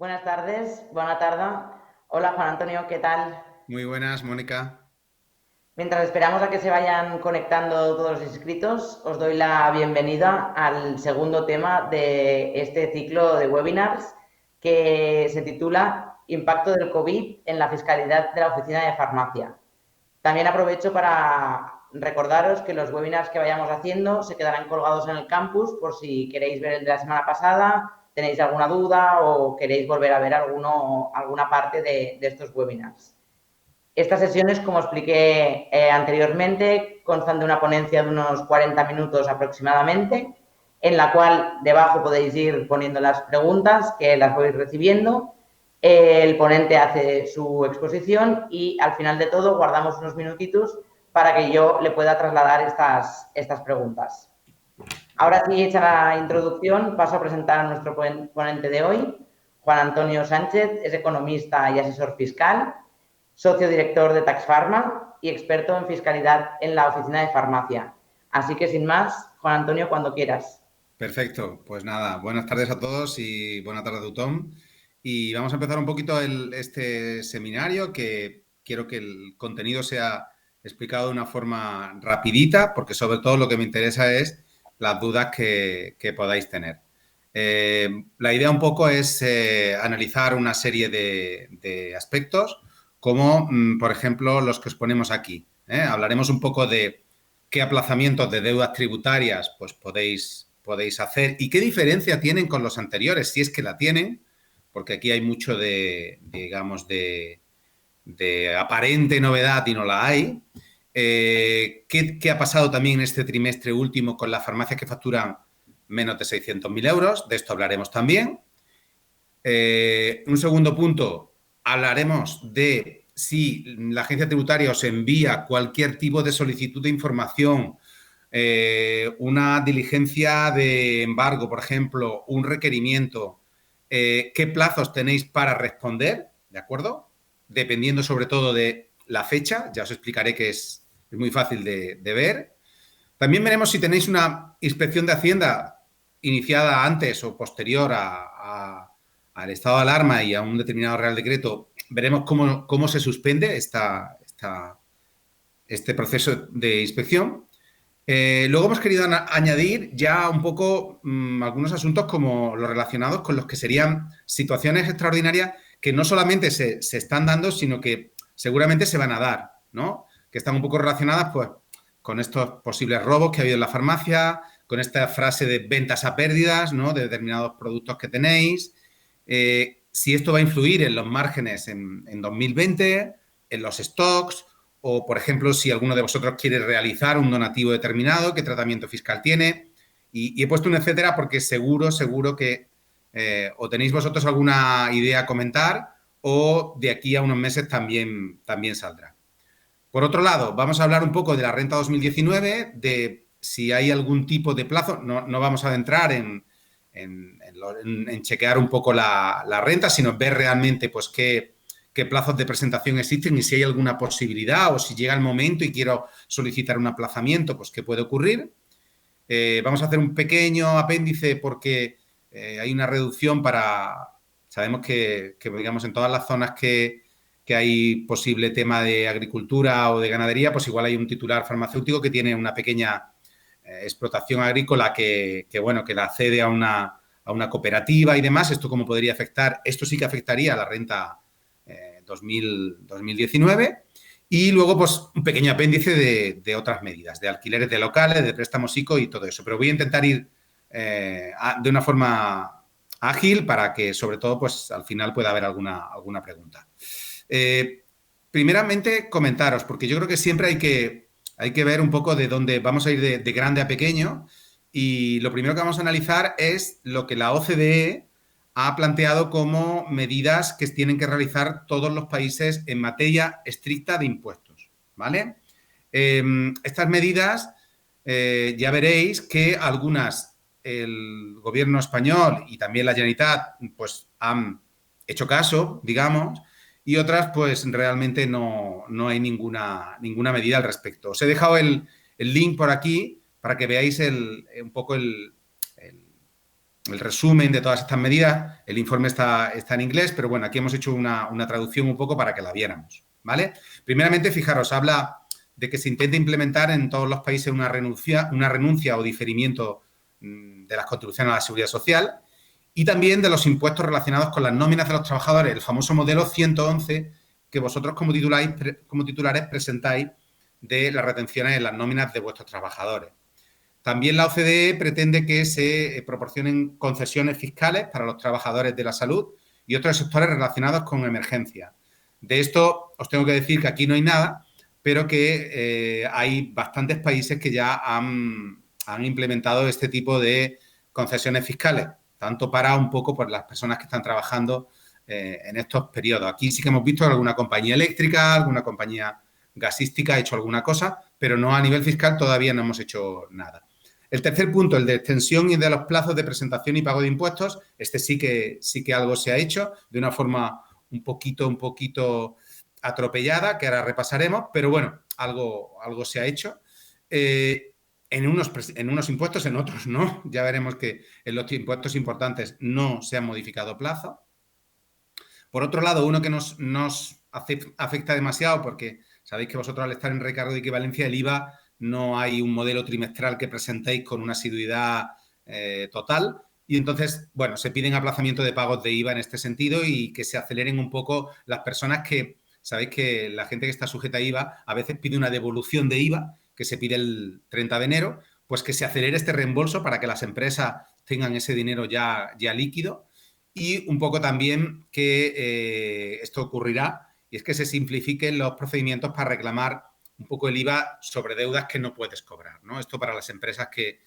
Buenas tardes, buena tarde. Hola Juan Antonio, ¿qué tal? Muy buenas, Mónica. Mientras esperamos a que se vayan conectando todos los inscritos, os doy la bienvenida al segundo tema de este ciclo de webinars que se titula Impacto del COVID en la fiscalidad de la Oficina de Farmacia. También aprovecho para recordaros que los webinars que vayamos haciendo se quedarán colgados en el campus por si queréis ver el de la semana pasada, tenéis alguna duda o queréis volver a ver alguna parte de estos webinars. Estas sesiones, como expliqué anteriormente, constan de una ponencia de unos 40 minutos aproximadamente, en la cual debajo podéis ir poniendo las preguntas que las vais recibiendo. El ponente hace su exposición y al final de todo guardamos unos minutitos para que yo le pueda trasladar estas preguntas. Ahora sí, hecha la introducción, paso a presentar a nuestro ponente de hoy. Juan Antonio Sánchez es economista y asesor fiscal, socio director de Tax Pharma y experto en fiscalidad en la oficina de farmacia. Así que sin más, Juan Antonio, cuando quieras. Perfecto. Pues nada, buenas tardes a todos y buena tarde a Tom. Y vamos a empezar un poquito este seminario que quiero que el contenido sea explicado de una forma rapidita, porque sobre todo lo que me interesa es las dudas que podáis tener. La idea un poco es analizar una serie de aspectos, como por ejemplo los que os ponemos aquí. Hablaremos un poco de qué aplazamientos de deudas tributarias pues podéis hacer y qué diferencia tienen con los anteriores, si es que la tienen, porque aquí hay mucho digamos, de aparente novedad y no la hay. ¿Qué ha pasado también en este trimestre último con las farmacias que facturan menos de 600.000 euros? De esto hablaremos también. Un segundo punto, hablaremos de si la agencia tributaria os envía cualquier tipo de solicitud de información, una diligencia de embargo, por ejemplo, un requerimiento, qué plazos tenéis para responder, ¿de acuerdo? Dependiendo sobre todo de la fecha, ya os explicaré que es muy fácil de ver. También veremos si tenéis una inspección de Hacienda iniciada antes o posterior al estado de alarma y a un determinado Real Decreto. Veremos cómo se suspende este proceso de inspección. Luego hemos querido añadir ya un poco algunos asuntos como los relacionados con los que serían situaciones extraordinarias que no solamente se están dando, sino que seguramente se van a dar, ¿no? Que están un poco relacionadas, pues, con estos posibles robos que ha habido en la farmacia, con esta frase de ventas a pérdidas, ¿no? De determinados productos que tenéis. Si esto va a influir en los márgenes en 2020, en los stocks, o, por ejemplo, si alguno de vosotros quiere realizar un donativo determinado, qué tratamiento fiscal tiene. Y he puesto un etcétera porque seguro que o tenéis vosotros alguna idea a comentar o de aquí a unos meses también saldrá. Por otro lado, vamos a hablar un poco de la renta 2019, de si hay algún tipo de plazo. No vamos a adentrar en chequear un poco la renta, sino ver realmente pues qué plazos de presentación existen y si hay alguna posibilidad o si llega el momento y quiero solicitar un aplazamiento, pues qué puede ocurrir. Vamos a hacer un pequeño apéndice porque hay una reducción para... Sabemos que, digamos, en todas las zonas que hay posible tema de agricultura o de ganadería, pues igual hay un titular farmacéutico que tiene una pequeña explotación agrícola bueno, que la cede a una cooperativa y demás. ¿Esto cómo podría afectar? Esto sí que afectaría a la renta 2019. Y luego, pues, un pequeño apéndice de otras medidas, de alquileres de locales, de préstamos ICO y todo eso. Pero voy a intentar ir de una forma ágil para que, sobre todo, pues, al final pueda haber alguna pregunta. Primeramente, comentaros, porque yo creo que siempre hay que ver un poco de dónde vamos a ir de grande a pequeño. Y lo primero que vamos a analizar es lo que la OCDE ha planteado como medidas que tienen que realizar todos los países en materia estricta de impuestos, ¿vale? Estas medidas, ya veréis que algunas el gobierno español y también la Generalitat pues han hecho caso, digamos, y otras pues realmente no hay ninguna medida al respecto. Os he dejado el link por aquí para que veáis un poco el el resumen de todas estas medidas. El informe está en inglés, pero bueno, aquí hemos hecho una traducción un poco para que la viéramos, ¿vale? Primeramente, fijaros, habla de que se intente implementar en todos los países una renuncia o diferimiento de las contribuciones a la seguridad social y también de los impuestos relacionados con las nóminas de los trabajadores, el famoso modelo 111 que vosotros como titulares presentáis de las retenciones en las nóminas de vuestros trabajadores. También la OCDE pretende que se proporcionen concesiones fiscales para los trabajadores de la salud y otros sectores relacionados con emergencias. De esto os tengo que decir que aquí no hay nada, pero que hay bastantes países que ya han implementado este tipo de concesiones fiscales, tanto para un poco por las personas que están trabajando en estos periodos. Aquí sí que hemos visto que alguna compañía eléctrica, alguna compañía gasística ha hecho alguna cosa, pero no a nivel fiscal todavía no hemos hecho nada. El tercer punto, el de extensión y de los plazos de presentación y pago de impuestos, este sí que algo se ha hecho de una forma un poquito atropellada, que ahora repasaremos, pero bueno, algo se ha hecho. En unos impuestos, en otros no. Ya veremos que en los impuestos importantes no se han modificado plazos. Por otro lado, uno que nos afecta demasiado, porque sabéis que vosotros al estar en recargo de equivalencia, el IVA no hay un modelo trimestral que presentéis con una asiduidad total. Y entonces, bueno, se piden aplazamiento de pagos de IVA en este sentido y que se aceleren un poco las personas que, sabéis que la gente que está sujeta a IVA a veces pide una devolución de IVA, que se pide el 30 de enero, pues que se acelere este reembolso para que las empresas tengan ese dinero ya líquido. Y un poco también que esto ocurrirá, y es que se simplifiquen los procedimientos para reclamar un poco el IVA sobre deudas que no puedes cobrar, ¿no? Esto para las empresas que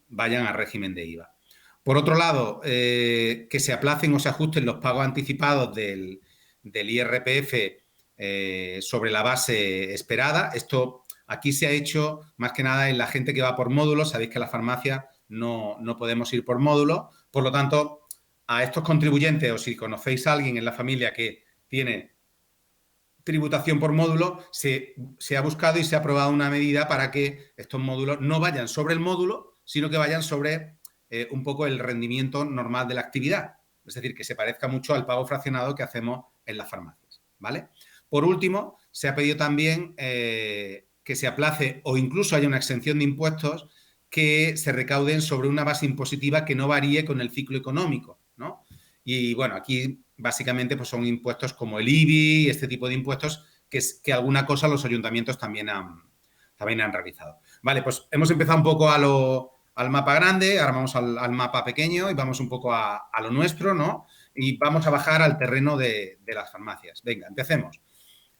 vayan al régimen de IVA. Por otro lado, que se aplacen o se ajusten los pagos anticipados del IRPF sobre la base esperada. Esto aquí se ha hecho más que nada en la gente que va por módulos. Sabéis que en la farmacia no podemos ir por módulos. Por lo tanto, a estos contribuyentes, o si conocéis a alguien en la familia que tiene tributación por módulo, se ha buscado y se ha aprobado una medida para que estos módulos no vayan sobre el módulo, sino que vayan sobre un poco el rendimiento normal de la actividad. Es decir, que se parezca mucho al pago fraccionado que hacemos en las farmacias, ¿vale? Por último, se ha pedido también que se aplace o incluso haya una exención de impuestos que se recauden sobre una base impositiva que no varíe con el ciclo económico, ¿no? Y bueno, aquí básicamente pues son impuestos como el IBI y este tipo de impuestos que alguna cosa los ayuntamientos también han realizado. Vale, pues hemos empezado un poco al mapa grande, ahora vamos al mapa pequeño y vamos un poco a lo nuestro, ¿no? Y vamos a bajar al terreno de las farmacias. Venga, empecemos.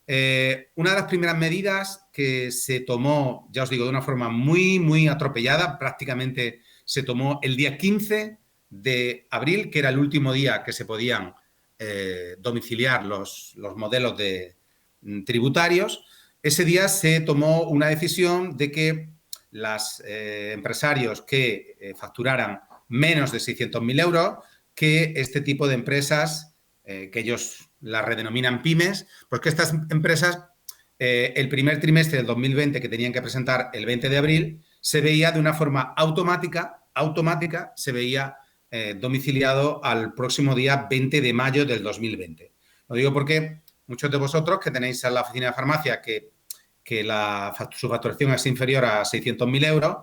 Una de las primeras medidas que se tomó, ya os digo, de una forma muy atropellada, prácticamente se tomó el día 15 de abril, que era el último día que se podían domiciliar los modelos tributarios. Ese día se tomó una decisión de que los empresarios que facturaran menos de 600.000 euros, que este tipo de empresas, que ellos las redenominan pymes, pues que estas empresas, el primer trimestre del 2020 que tenían que presentar el 20 de abril, se veía de una forma automática, se veía domiciliado al próximo día 20 de mayo del 2020. Lo digo porque muchos de vosotros que tenéis en la oficina de farmacia que su facturación es inferior a 600.000 euros,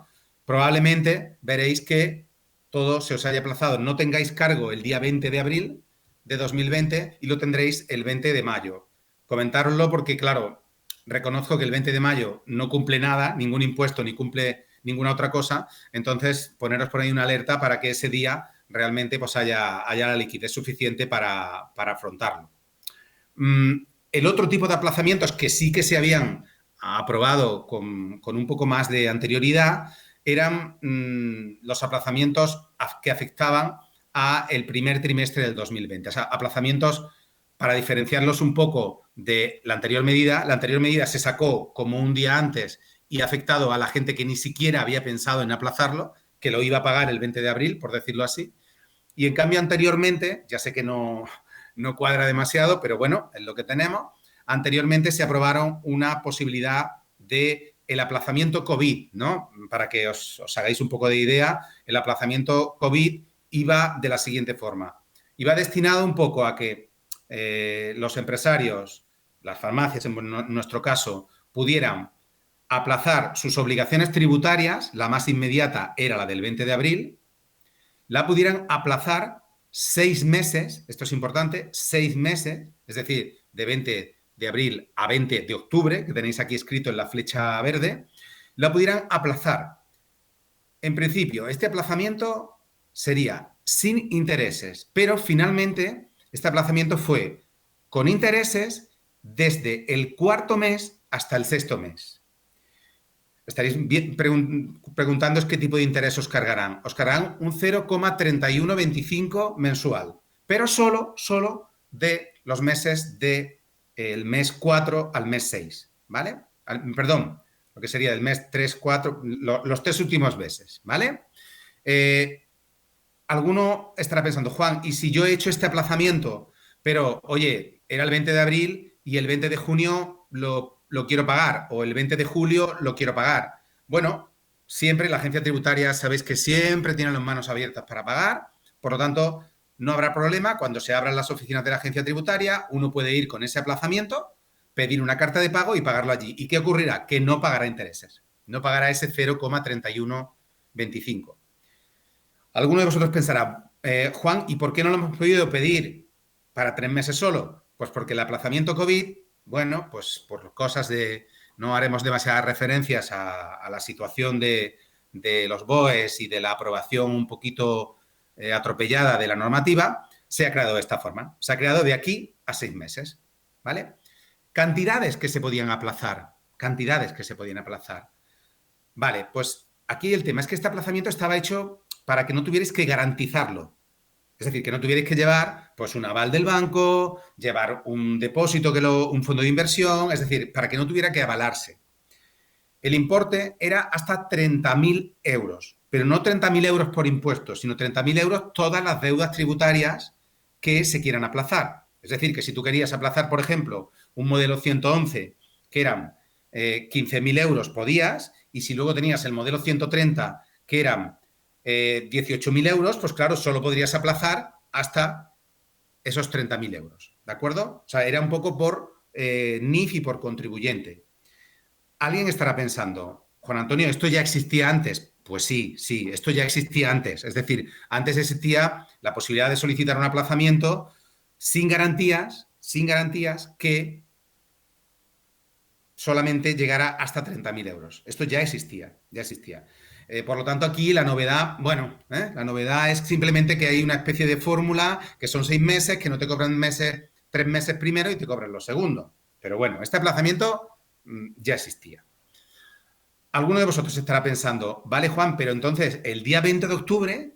probablemente veréis que todo se os haya aplazado. No tengáis cargo el día 20 de abril de 2020 y lo tendréis el 20 de mayo. Comentároslo porque, claro, reconozco que el 20 de mayo no cumple nada, ningún impuesto, ni cumple ninguna otra cosa. Entonces, poneros por ahí una alerta para que ese día realmente pues haya la liquidez suficiente para afrontarlo. El otro tipo de aplazamientos que sí que se habían aprobado con un poco más de anterioridad eran los aplazamientos que afectaban a el primer trimestre del 2020. O sea, aplazamientos para diferenciarlos un poco de la anterior medida. La anterior medida se sacó como un día antes y ha afectado a la gente que ni siquiera había pensado en aplazarlo, que lo iba a pagar el 20 de abril, por decirlo así. Y en cambio, anteriormente, ya sé que no cuadra demasiado, pero bueno, es lo que tenemos. Anteriormente se aprobaron una posibilidad de el aplazamiento COVID, ¿no? Para que os hagáis un poco de idea, el aplazamiento COVID iba de la siguiente forma. Iba destinado un poco a que los empresarios, las farmacias en nuestro caso, pudieran aplazar sus obligaciones tributarias, la más inmediata era la del 20 de abril, la pudieran aplazar 6 meses, esto es importante, 6 meses, es decir, de 20 de abril a 20 de octubre, que tenéis aquí escrito en la flecha verde, la pudieran aplazar. En principio, este aplazamiento sería sin intereses, pero finalmente este aplazamiento fue con intereses desde el 4.º mes hasta el 6.º mes. Estaréis preguntándoos qué tipo de interés os cargarán. Os cargarán un 0,3125 mensual, pero solo de los meses del mes 4 al mes 6, ¿vale? Perdón, lo que sería del mes 3, 4, los 3 últimos meses, ¿vale? Alguno estará pensando, Juan, ¿y si yo he hecho este aplazamiento, pero, oye, era el 20 de abril y el 20 de junio lo quiero pagar, o el 20 de julio lo quiero pagar? Bueno, siempre la agencia tributaria, sabéis que siempre tiene las manos abiertas para pagar, por lo tanto, no habrá problema. Cuando se abran las oficinas de la agencia tributaria, uno puede ir con ese aplazamiento, pedir una carta de pago y pagarlo allí. ¿Y qué ocurrirá? Que no pagará intereses, no pagará ese 0,3125. Alguno de vosotros pensará, Juan, ¿y por qué no lo hemos podido pedir para 3 meses solo? Pues porque el aplazamiento COVID, bueno, pues por cosas de... No haremos demasiadas referencias a la situación de los BOEs y de la aprobación un poquito atropellada de la normativa, se ha creado de esta forma. Se ha creado de aquí a 6 meses, ¿vale? Cantidades que se podían aplazar. Vale, pues aquí el tema es que este aplazamiento estaba hecho para que no tuvierais que garantizarlo. Es decir, que no tuvierais que llevar pues un aval del banco, llevar un depósito, un fondo de inversión, es decir, para que no tuviera que avalarse. El importe era hasta 30.000 euros, pero no 30.000 euros por impuestos, sino 30.000 euros todas las deudas tributarias que se quieran aplazar. Es decir, que si tú querías aplazar, por ejemplo, un modelo 111, que eran 15.000 euros, podías, y si luego tenías el modelo 130, que eran 18.000 euros, pues claro, solo podrías aplazar hasta esos 30.000 euros, ¿de acuerdo? O sea, era un poco por NIF y por contribuyente. Alguien estará pensando, Juan Antonio, ¿esto ya existía antes? Pues sí, esto ya existía antes. Es decir, antes existía la posibilidad de solicitar un aplazamiento sin garantías que solamente llegara hasta 30.000 euros. Esto ya existía. Por lo tanto, aquí la novedad, la novedad es simplemente que hay una especie de fórmula que son 6 meses, que no te cobran 3 meses primero y te cobran los segundos. Pero bueno, este aplazamiento ya existía. Alguno de vosotros estará pensando, vale, Juan, pero entonces el día 20 de octubre,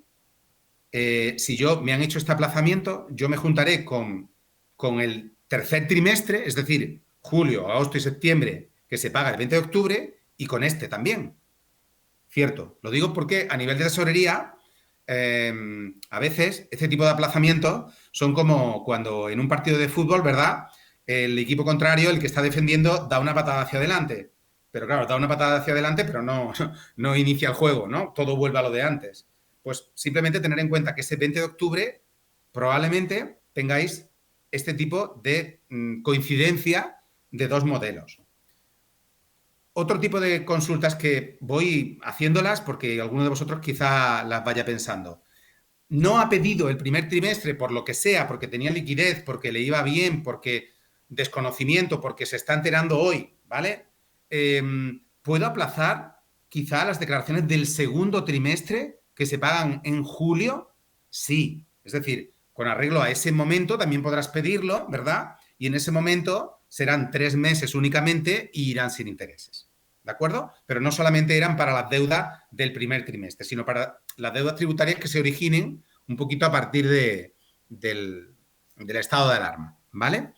si me han hecho este aplazamiento, yo me juntaré con el tercer trimestre, es decir, julio, agosto y septiembre, que se paga el 20 de octubre, y con este también. Cierto, lo digo porque a nivel de tesorería, a veces este tipo de aplazamientos son como cuando en un partido de fútbol, ¿verdad?, el equipo contrario, el que está defendiendo, da una patada hacia adelante. Pero claro, da una patada hacia adelante, pero no inicia el juego, ¿no? Todo vuelve a lo de antes. Pues simplemente tener en cuenta que ese 20 de octubre probablemente tengáis este tipo de coincidencia de dos modelos. Otro tipo de consultas que voy haciéndolas porque alguno de vosotros quizá las vaya pensando. No ha pedido el primer trimestre por lo que sea, porque tenía liquidez, porque le iba bien, porque desconocimiento, porque se está enterando hoy, ¿vale? ¿Puedo aplazar quizá las declaraciones del segundo trimestre que se pagan en julio? Sí. Es decir, con arreglo a ese momento también podrás pedirlo, ¿verdad? Y en ese momento serán 3 meses únicamente y irán sin intereses. ¿De acuerdo? Pero no solamente eran para las deudas del primer trimestre, sino para las deudas tributarias que se originen un poquito a partir del estado de alarma, ¿vale?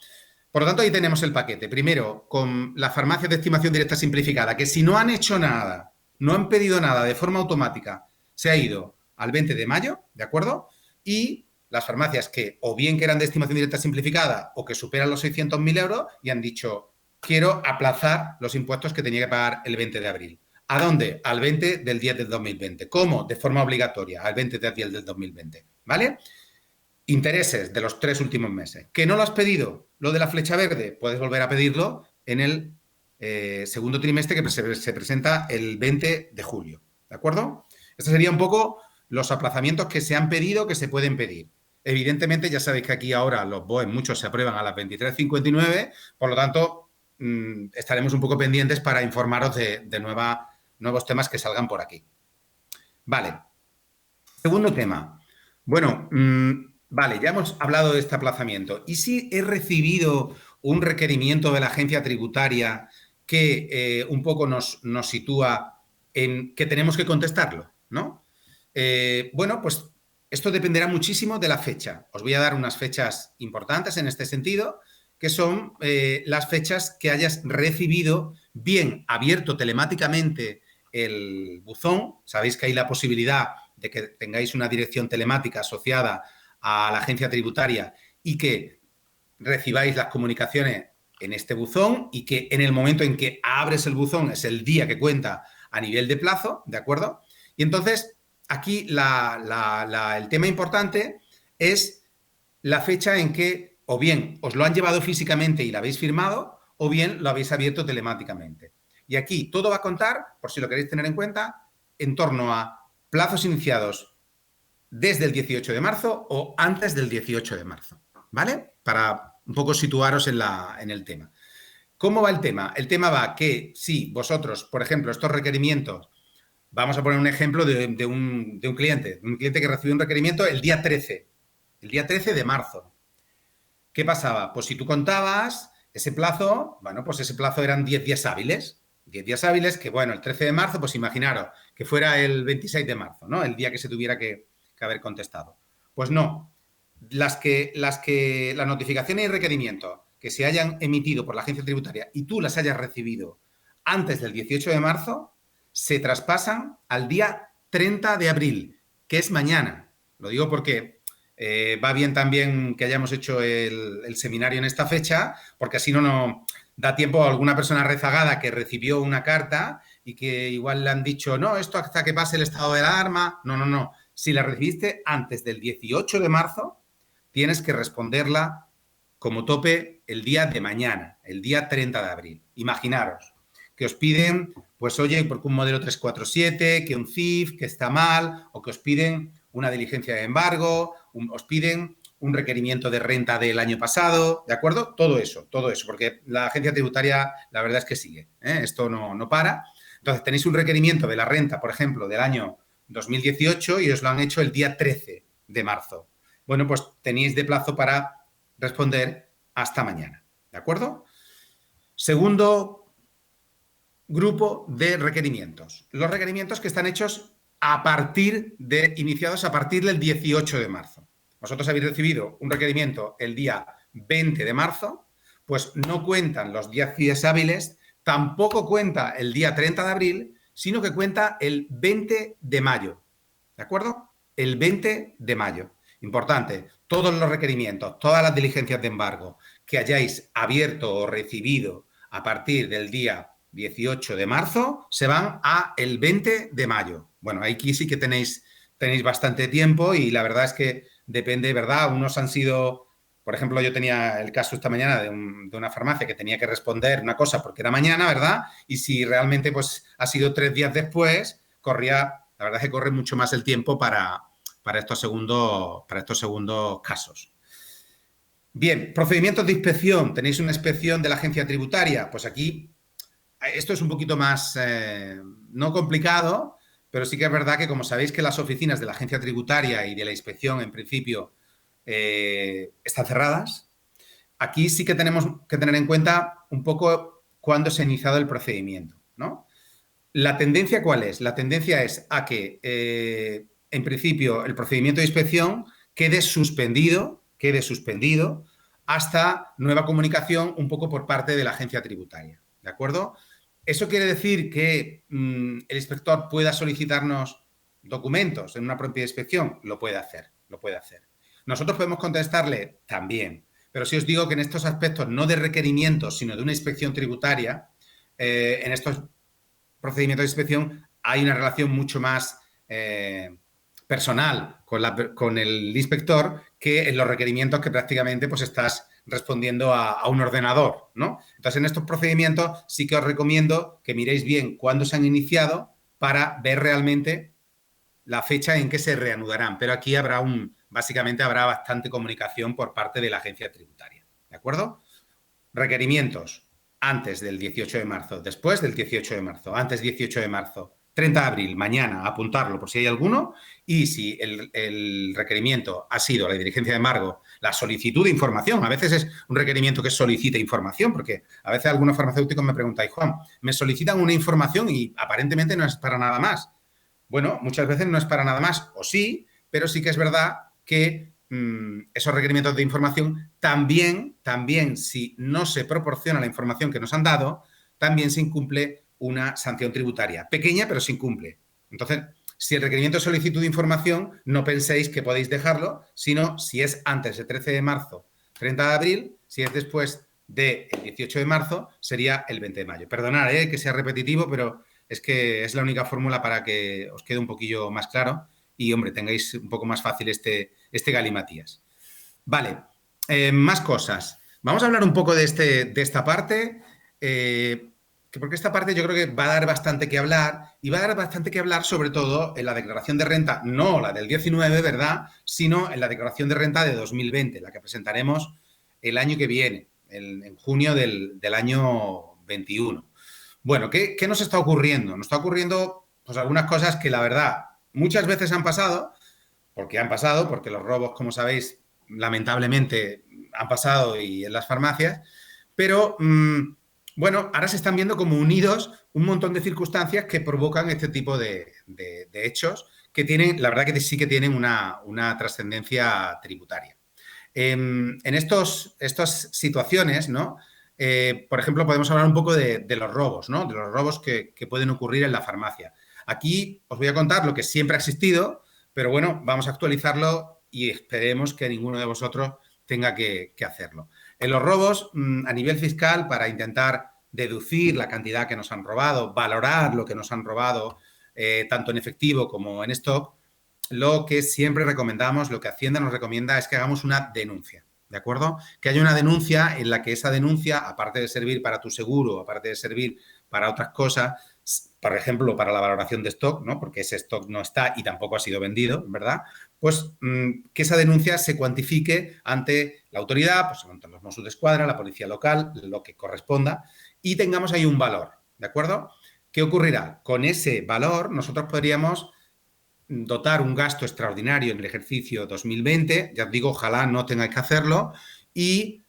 Por lo tanto, ahí tenemos el paquete. Primero, con las farmacias de estimación directa simplificada, que si no han hecho nada, no han pedido nada de forma automática, se ha ido al 20 de mayo, ¿de acuerdo? Y las farmacias que o bien que eran de estimación directa simplificada o que superan los 600.000 euros y han dicho, quiero aplazar los impuestos que tenía que pagar el 20 de abril. ¿A dónde? Al 20 del 10 del 2020. ¿Cómo? De forma obligatoria, al 20 del 10 del 2020. ¿Vale? Intereses de los 3 últimos meses. ¿Que no lo has pedido? Lo de la flecha verde, puedes volver a pedirlo en el segundo trimestre que se presenta el 20 de julio. ¿De acuerdo? Estos serían un poco los aplazamientos que se han pedido, que se pueden pedir. Evidentemente, ya sabéis que aquí ahora los BOE muchos se aprueban a las 23:59, por lo tanto, estaremos un poco pendientes para informaros de nuevos temas que salgan por aquí. Vale. Segundo tema. Bueno, vale, ya hemos hablado de este aplazamiento. ¿Y si he recibido un requerimiento de la agencia tributaria que un poco nos sitúa en que tenemos que contestarlo, ¿no? Bueno, pues esto dependerá muchísimo de la fecha. Os voy a dar unas fechas importantes en este sentido, que son las fechas que hayas recibido bien abierto telemáticamente el buzón. Sabéis que hay la posibilidad de que tengáis una dirección telemática asociada a la agencia tributaria y que recibáis las comunicaciones en este buzón y que en el momento en que abres el buzón es el día que cuenta a nivel de plazo, ¿de acuerdo? Y entonces, aquí el tema importante es la fecha en que o bien os lo han llevado físicamente y lo habéis firmado o bien lo habéis abierto telemáticamente. Y aquí todo va a contar, por si lo queréis tener en cuenta, en torno a plazos iniciados desde el 18 de marzo o antes del 18 de marzo, ¿vale? Para un poco situaros en el tema. ¿Cómo va el tema? El tema va que si vosotros, por ejemplo, estos requerimientos, vamos a poner un ejemplo de un cliente que recibió un requerimiento el día 13 de marzo. ¿Qué pasaba? Pues si tú contabas ese plazo, bueno, pues ese plazo eran 10 días hábiles. 10 días hábiles que, bueno, el 13 de marzo, pues imaginaros que fuera el 26 de marzo, ¿no? El día que se tuviera que haber contestado. Pues no. Las notificaciones y requerimientos que se hayan emitido por la agencia tributaria y tú las hayas recibido antes del 18 de marzo, se traspasan al día 30 de abril, que es mañana. Lo digo porque va bien también que hayamos hecho el seminario en esta fecha, porque así no da tiempo a alguna persona rezagada que recibió una carta y que igual le han dicho, no, esto hasta que pase el estado de alarma. No. Si la recibiste antes del 18 de marzo, tienes que responderla como tope el día de mañana, el día 30 de abril. Imaginaros que os piden, pues oye, porque un modelo 347, que un CIF, que está mal, o que os piden una diligencia de embargo, os piden un requerimiento de renta del año pasado, ¿de acuerdo? Todo eso, porque la agencia tributaria, la verdad es que sigue, ¿eh? Esto no para. Entonces, tenéis un requerimiento de la renta, por ejemplo, del año 2018 y os lo han hecho el día 13 de marzo. Bueno, pues tenéis de plazo para responder hasta mañana, ¿de acuerdo? Segundo grupo de requerimientos. Los requerimientos que están hechos iniciados a partir del 18 de marzo. Vosotros habéis recibido un requerimiento el día 20 de marzo, pues no cuentan los 10 días hábiles, tampoco cuenta el día 30 de abril, sino que cuenta el 20 de mayo. ¿De acuerdo? El 20 de mayo. Importante, todos los requerimientos, todas las diligencias de embargo que hayáis abierto o recibido a partir del día 18 de marzo se van a el 20 de mayo. Bueno, aquí sí que tenéis bastante tiempo y la verdad es que depende, ¿verdad? Unos han sido, por ejemplo, yo tenía el caso esta mañana de una farmacia que tenía que responder una cosa porque era mañana, ¿verdad? Y si realmente pues ha sido 3 días después, la verdad es que corre mucho más el tiempo para estos segundos casos. Bien, procedimientos de inspección. ¿Tenéis una inspección de la agencia tributaria? Pues aquí esto es un poquito más, no complicado, pero sí que es verdad que, como sabéis que las oficinas de la agencia tributaria y de la inspección, en principio, están cerradas, aquí sí que tenemos que tener en cuenta un poco cuándo se ha iniciado el procedimiento, ¿no? ¿La tendencia cuál es? La tendencia es a que, en principio, el procedimiento de inspección quede suspendido hasta nueva comunicación un poco por parte de la agencia tributaria, ¿de acuerdo? ¿Eso quiere decir que el inspector pueda solicitarnos documentos en una propia inspección? Lo puede hacer. Nosotros podemos contestarle también, pero sí os digo que en estos aspectos, no de requerimientos, sino de una inspección tributaria, en estos procedimientos de inspección hay una relación mucho más personal con el inspector que en los requerimientos que prácticamente pues estás respondiendo a un ordenador, ¿no? Entonces, en estos procedimientos sí que os recomiendo que miréis bien cuándo se han iniciado para ver realmente la fecha en que se reanudarán. Pero aquí básicamente habrá bastante comunicación por parte de la agencia tributaria, ¿de acuerdo? Requerimientos antes del 18 de marzo, después del 18 de marzo, antes 18 de marzo, 30 de abril, mañana, apuntarlo por si hay alguno, y si el requerimiento ha sido la diligencia de embargo, la solicitud de información, a veces es un requerimiento que solicita información, porque a veces algunos farmacéuticos me preguntan, Juan, me solicitan una información y aparentemente no es para nada más. Bueno, muchas veces no es para nada más, o sí, pero sí que es verdad que esos requerimientos de información también, si no se proporciona la información que nos han dado, también se incumple una sanción tributaria. Pequeña, pero se incumple. Entonces, si el requerimiento es solicitud de información, no penséis que podéis dejarlo, sino si es antes del 13 de marzo, 30 de abril, si es después del 18 de marzo, sería el 20 de mayo. Perdonad que sea repetitivo, pero es que es la única fórmula para que os quede un poquillo más claro y, hombre, tengáis un poco más fácil este galimatías. Vale, más cosas. Vamos a hablar un poco de esta parte, porque esta parte yo creo que va a dar bastante que hablar y va a dar bastante que hablar sobre todo en la declaración de renta, no la del 19, ¿verdad?, sino en la declaración de renta de 2020, la que presentaremos el año que viene, en junio del año 21. Bueno, ¿qué nos está ocurriendo? Nos está ocurriendo pues algunas cosas que la verdad muchas veces han pasado, porque los robos, como sabéis, lamentablemente han pasado y en las farmacias, pero bueno, ahora se están viendo como unidos un montón de circunstancias que provocan este tipo de hechos que tienen, la verdad que sí que tienen una trascendencia tributaria. En estas situaciones, ¿no? Por ejemplo, podemos hablar un poco de los robos, ¿no? De los robos que pueden ocurrir en la farmacia. Aquí os voy a contar lo que siempre ha existido, pero bueno, vamos a actualizarlo y esperemos que ninguno de vosotros tenga que hacerlo. En los robos, a nivel fiscal, para intentar deducir la cantidad que nos han robado, valorar lo que nos han robado, tanto en efectivo como en stock, lo que siempre recomendamos, lo que Hacienda nos recomienda es que hagamos una denuncia, ¿de acuerdo? Que haya una denuncia en la que esa denuncia, aparte de servir para tu seguro, aparte de servir para otras cosas, por ejemplo, para la valoración de stock, ¿no? Porque ese stock no está y tampoco ha sido vendido, ¿verdad? Pues que esa denuncia se cuantifique ante la autoridad, pues ante los Mossos d'Esquadra, la policía local, lo que corresponda, y tengamos ahí un valor, ¿de acuerdo? ¿Qué ocurrirá? Con ese valor nosotros podríamos dotar un gasto extraordinario en el ejercicio 2020, ya os digo, ojalá no tengáis que hacerlo, y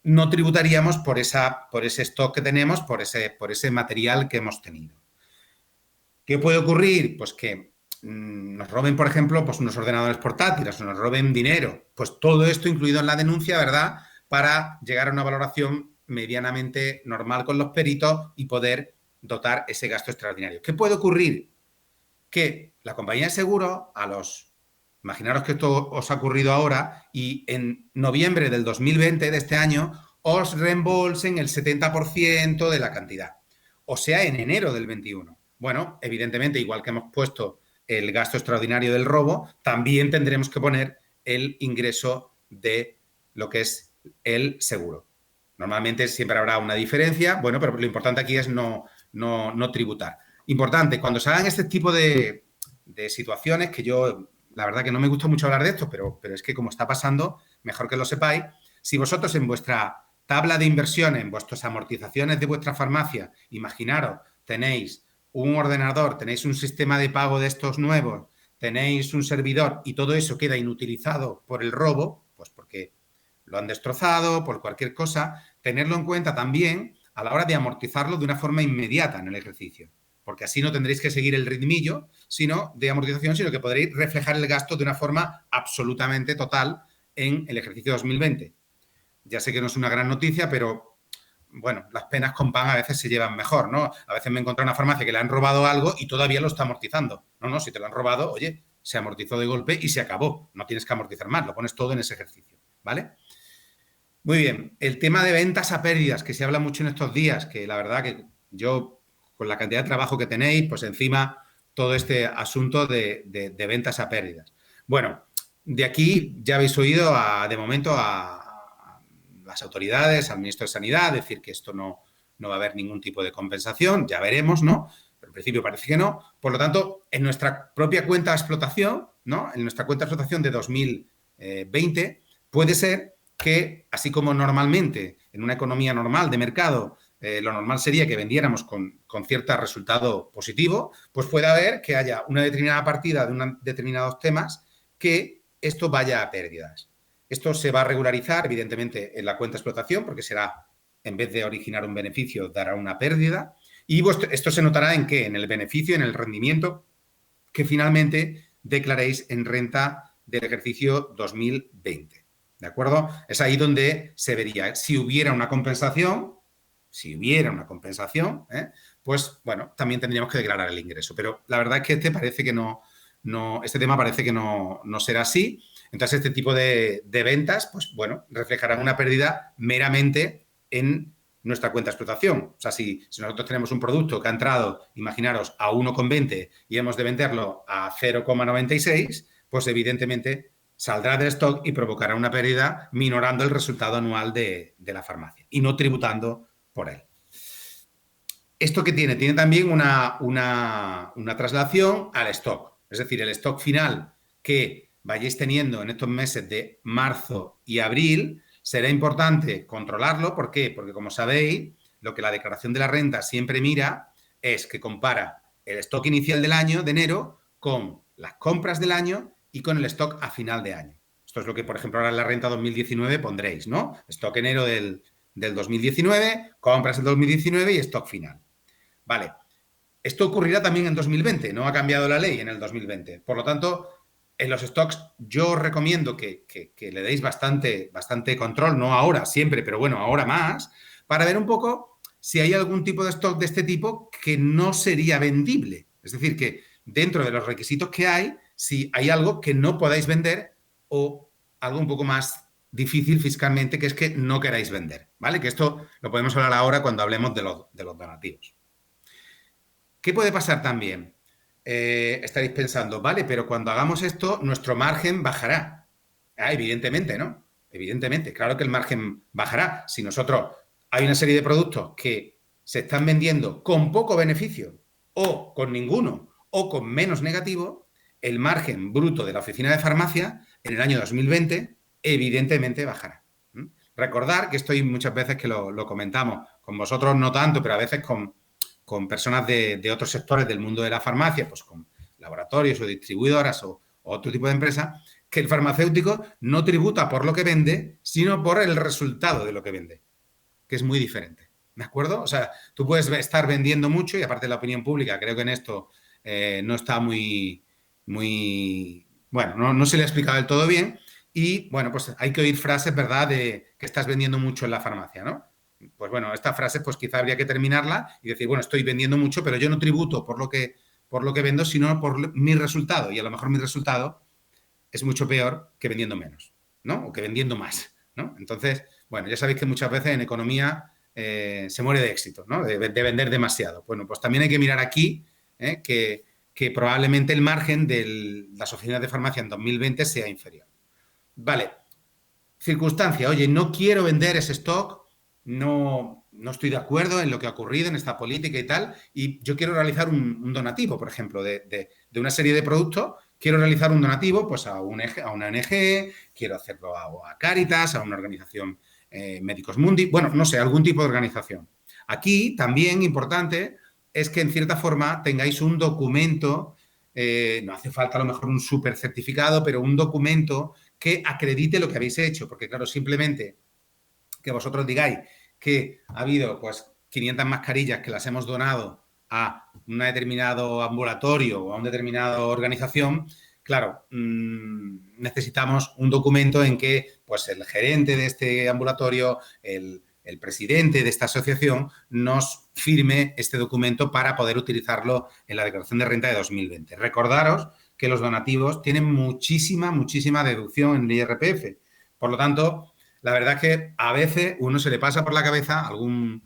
no tributaríamos por ese stock que tenemos, por ese material que hemos tenido. ¿Qué puede ocurrir? Pues que nos roben, por ejemplo, pues unos ordenadores portátiles o nos roben dinero. Pues todo esto incluido en la denuncia, ¿verdad?, para llegar a una valoración medianamente normal con los peritos y poder dotar ese gasto extraordinario. ¿Qué puede ocurrir? Que la compañía de seguros imaginaros que esto os ha ocurrido ahora y en noviembre del 2020, de este año, os reembolsen el 70% de la cantidad. O sea, en enero del 21. Bueno, evidentemente, igual que hemos puesto el gasto extraordinario del robo, también tendremos que poner el ingreso de lo que es el seguro. Normalmente siempre habrá una diferencia, bueno, pero lo importante aquí es no tributar. Importante, cuando se hagan este tipo de situaciones, que yo, la verdad que no me gusta mucho hablar de esto, pero es que como está pasando, mejor que lo sepáis, si vosotros en vuestra tabla de inversiones, en vuestras amortizaciones de vuestra farmacia, imaginaros, tenéis un ordenador, tenéis un sistema de pago de estos nuevos, tenéis un servidor y todo eso queda inutilizado por el robo, pues porque lo han destrozado, por cualquier cosa, tenerlo en cuenta también a la hora de amortizarlo de una forma inmediata en el ejercicio. Porque así no tendréis que seguir el ritmillo de amortización, sino que podréis reflejar el gasto de una forma absolutamente total en el ejercicio 2020. Ya sé que no es una gran noticia, pero bueno, las penas con pan a veces se llevan mejor, ¿no? A veces me he encontrado en una farmacia que le han robado algo y todavía lo está amortizando. No, si te lo han robado, oye, se amortizó de golpe y se acabó. No tienes que amortizar más, lo pones todo en ese ejercicio, ¿vale? Muy bien. El tema de ventas a pérdidas, que se habla mucho en estos días, que la verdad que yo, con la cantidad de trabajo que tenéis, pues encima todo este asunto de ventas a pérdidas. Bueno, de aquí ya habéis oído de momento a las autoridades, al ministro de Sanidad, decir que esto no va a haber ningún tipo de compensación, ya veremos, ¿no? Pero en principio parece que no. Por lo tanto, en nuestra propia cuenta de explotación, ¿no? En nuestra cuenta de explotación de 2020, puede ser que, así como normalmente en una economía normal de mercado, lo normal sería que vendiéramos con cierto resultado positivo, pues puede haber que haya una determinada partida de determinados temas que esto vaya a pérdidas. Esto se va a regularizar, evidentemente, en la cuenta de explotación, porque será, en vez de originar un beneficio, dará una pérdida. Y esto se notará en qué, en el beneficio, en el rendimiento que finalmente declaréis en renta del ejercicio 2020. ¿De acuerdo? Es ahí donde se vería. Si hubiera una compensación, pues bueno, también tendríamos que declarar el ingreso. Pero la verdad es que parece que este tema parece que no será así. Entonces, este tipo de ventas, pues bueno, reflejarán una pérdida meramente en nuestra cuenta de explotación. O sea, si nosotros tenemos un producto que ha entrado, imaginaros, a 1,20 y hemos de venderlo a 0,96, pues evidentemente saldrá del stock y provocará una pérdida minorando el resultado anual de la farmacia y no tributando por él. ¿Esto qué tiene? Tiene también una traslación al stock. Es decir, el stock final que vayáis teniendo en estos meses de marzo y abril, será importante controlarlo. ¿Por qué? Porque, como sabéis, lo que la declaración de la renta siempre mira es que compara el stock inicial del año, de enero, con las compras del año y con el stock a final de año. Esto es lo que, por ejemplo, ahora en la renta 2019 pondréis, ¿no? Stock enero del 2019, compras del 2019 y stock final. Vale, esto ocurrirá también en 2020, no ha cambiado la ley en el 2020. Por lo tanto, en los stocks yo os recomiendo que le deis bastante control, no ahora, siempre, pero bueno, ahora más, para ver un poco si hay algún tipo de stock de este tipo que no sería vendible. Es decir, que dentro de los requisitos que hay, si hay algo que no podáis vender o algo un poco más difícil fiscalmente, que es que no queráis vender, ¿vale? Que esto lo podemos hablar ahora cuando hablemos de los donativos. ¿Qué puede pasar también? Estaréis pensando, vale, pero cuando hagamos esto, nuestro margen bajará. Evidentemente, ¿no? Evidentemente, claro que el margen bajará. Si nosotros hay una serie de productos que se están vendiendo con poco beneficio o con ninguno o con menos negativo, el margen bruto de la oficina de farmacia en el año 2020 evidentemente bajará. Recordar que esto hay muchas veces que lo comentamos, con vosotros no tanto, pero a veces con personas de otros sectores del mundo de la farmacia, pues con laboratorios o distribuidoras o otro tipo de empresas, que el farmacéutico no tributa por lo que vende, sino por el resultado de lo que vende, que es muy diferente. ¿De acuerdo? O sea, tú puedes estar vendiendo mucho y aparte de la opinión pública, creo que en esto no está muy, bueno, no se le ha explicado del todo bien y, bueno, pues hay que oír frases, ¿verdad?, de que estás vendiendo mucho en la farmacia, ¿no? Pues bueno, esta frase pues quizá habría que terminarla y decir, bueno, estoy vendiendo mucho, pero yo no tributo por lo que vendo, sino por mi resultado. Y a lo mejor mi resultado es mucho peor que vendiendo menos, ¿no? O que vendiendo más, ¿no? Entonces, bueno, ya sabéis que muchas veces en economía se muere de éxito, ¿no? De vender demasiado. Bueno, pues también hay que mirar aquí que probablemente el margen de las oficinas de farmacia en 2020 sea inferior. Vale, circunstancia, oye, no quiero vender ese stock, no estoy de acuerdo en lo que ha ocurrido en esta política y tal, y yo quiero realizar un donativo, por ejemplo, de una serie de productos, quiero realizar un donativo pues a una ONG, quiero hacerlo a Cáritas, a una organización Médicos Mundi, bueno, no sé, algún tipo de organización. Aquí también importante es que en cierta forma tengáis un documento, no hace falta a lo mejor un súper certificado, pero un documento que acredite lo que habéis hecho, porque claro, simplemente que vosotros digáis que ha habido pues 500 mascarillas que las hemos donado a un determinado ambulatorio o a una determinada organización, claro, necesitamos un documento en que pues el gerente de este ambulatorio, el presidente de esta asociación nos firme este documento para poder utilizarlo en la declaración de renta de 2020. Recordaros que los donativos tienen muchísima deducción en el IRPF. Por lo tanto, la verdad es que a veces uno se le pasa por la cabeza, algún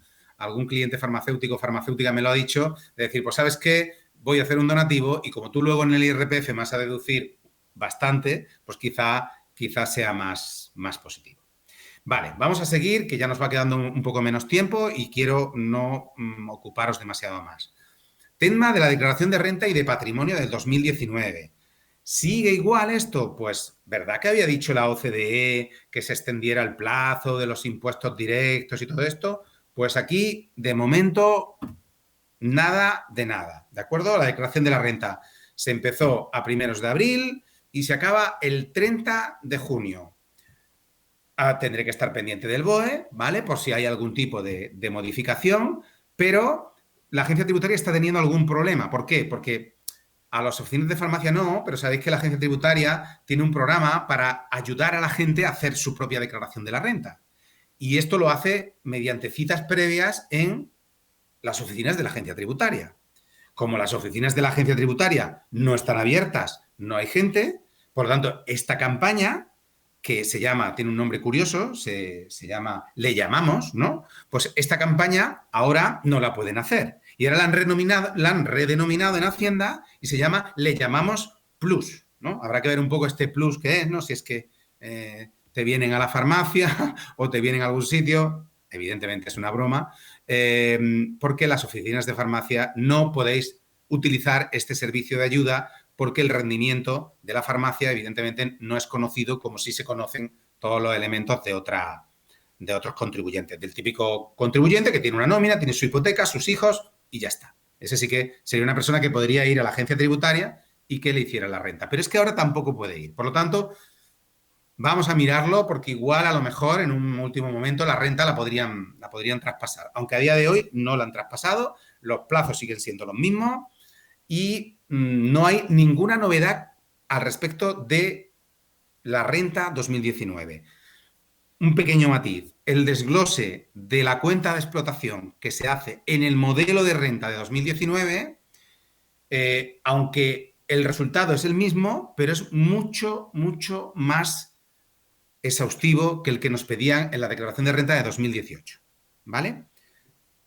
cliente farmacéutico, farmacéutica me lo ha dicho, de decir, pues ¿sabes qué? Voy a hacer un donativo y como tú luego en el IRPF me vas a deducir bastante, pues quizá sea más positivo. Vale, vamos a seguir, que ya nos va quedando un poco menos tiempo y quiero no ocuparos demasiado más. Tema de la declaración de renta y de patrimonio del 2019. ¿Sigue igual esto? Pues, ¿verdad que había dicho la OCDE que se extendiera el plazo de los impuestos directos y todo esto? Pues aquí, de momento, nada de nada, ¿de acuerdo? La declaración de la renta se empezó a primeros de abril y se acaba el 30 de junio. Tendré que estar pendiente del BOE, ¿vale? Por si hay algún tipo de modificación, pero la agencia tributaria está teniendo algún problema. ¿Por qué? Porque a las oficinas de farmacia no, pero sabéis que la agencia tributaria tiene un programa para ayudar a la gente a hacer su propia declaración de la renta. Y esto lo hace mediante citas previas en las oficinas de la agencia tributaria. Como las oficinas de la agencia tributaria no están abiertas, no hay gente, por lo tanto, esta campaña que se llama, tiene un nombre curioso, se llama Le Llamamos, ¿no? Pues esta campaña ahora no la pueden hacer. Y ahora la han redenominado en Hacienda y se llama Le Llamamos Plus, ¿no? Habrá que ver un poco este plus que es, ¿no? Si es que te vienen a la farmacia o te vienen a algún sitio, evidentemente es una broma, porque las oficinas de farmacia no podéis utilizar este servicio de ayuda porque el rendimiento de la farmacia evidentemente no es conocido como si se conocen todos los elementos de otros contribuyentes, del típico contribuyente que tiene una nómina, tiene su hipoteca, sus hijos y ya está. Ese sí que sería una persona que podría ir a la agencia tributaria y que le hiciera la renta. Pero es que ahora tampoco puede ir. Por lo tanto, vamos a mirarlo porque igual a lo mejor en un último momento la renta la podrían traspasar. Aunque a día de hoy no la han traspasado, los plazos siguen siendo los mismos y no hay ninguna novedad al respecto de la renta 2019. Un pequeño matiz. El desglose de la cuenta de explotación que se hace en el modelo de renta de 2019, aunque el resultado es el mismo, pero es mucho, mucho más exhaustivo que el que nos pedían en la declaración de renta de 2018. ¿Vale?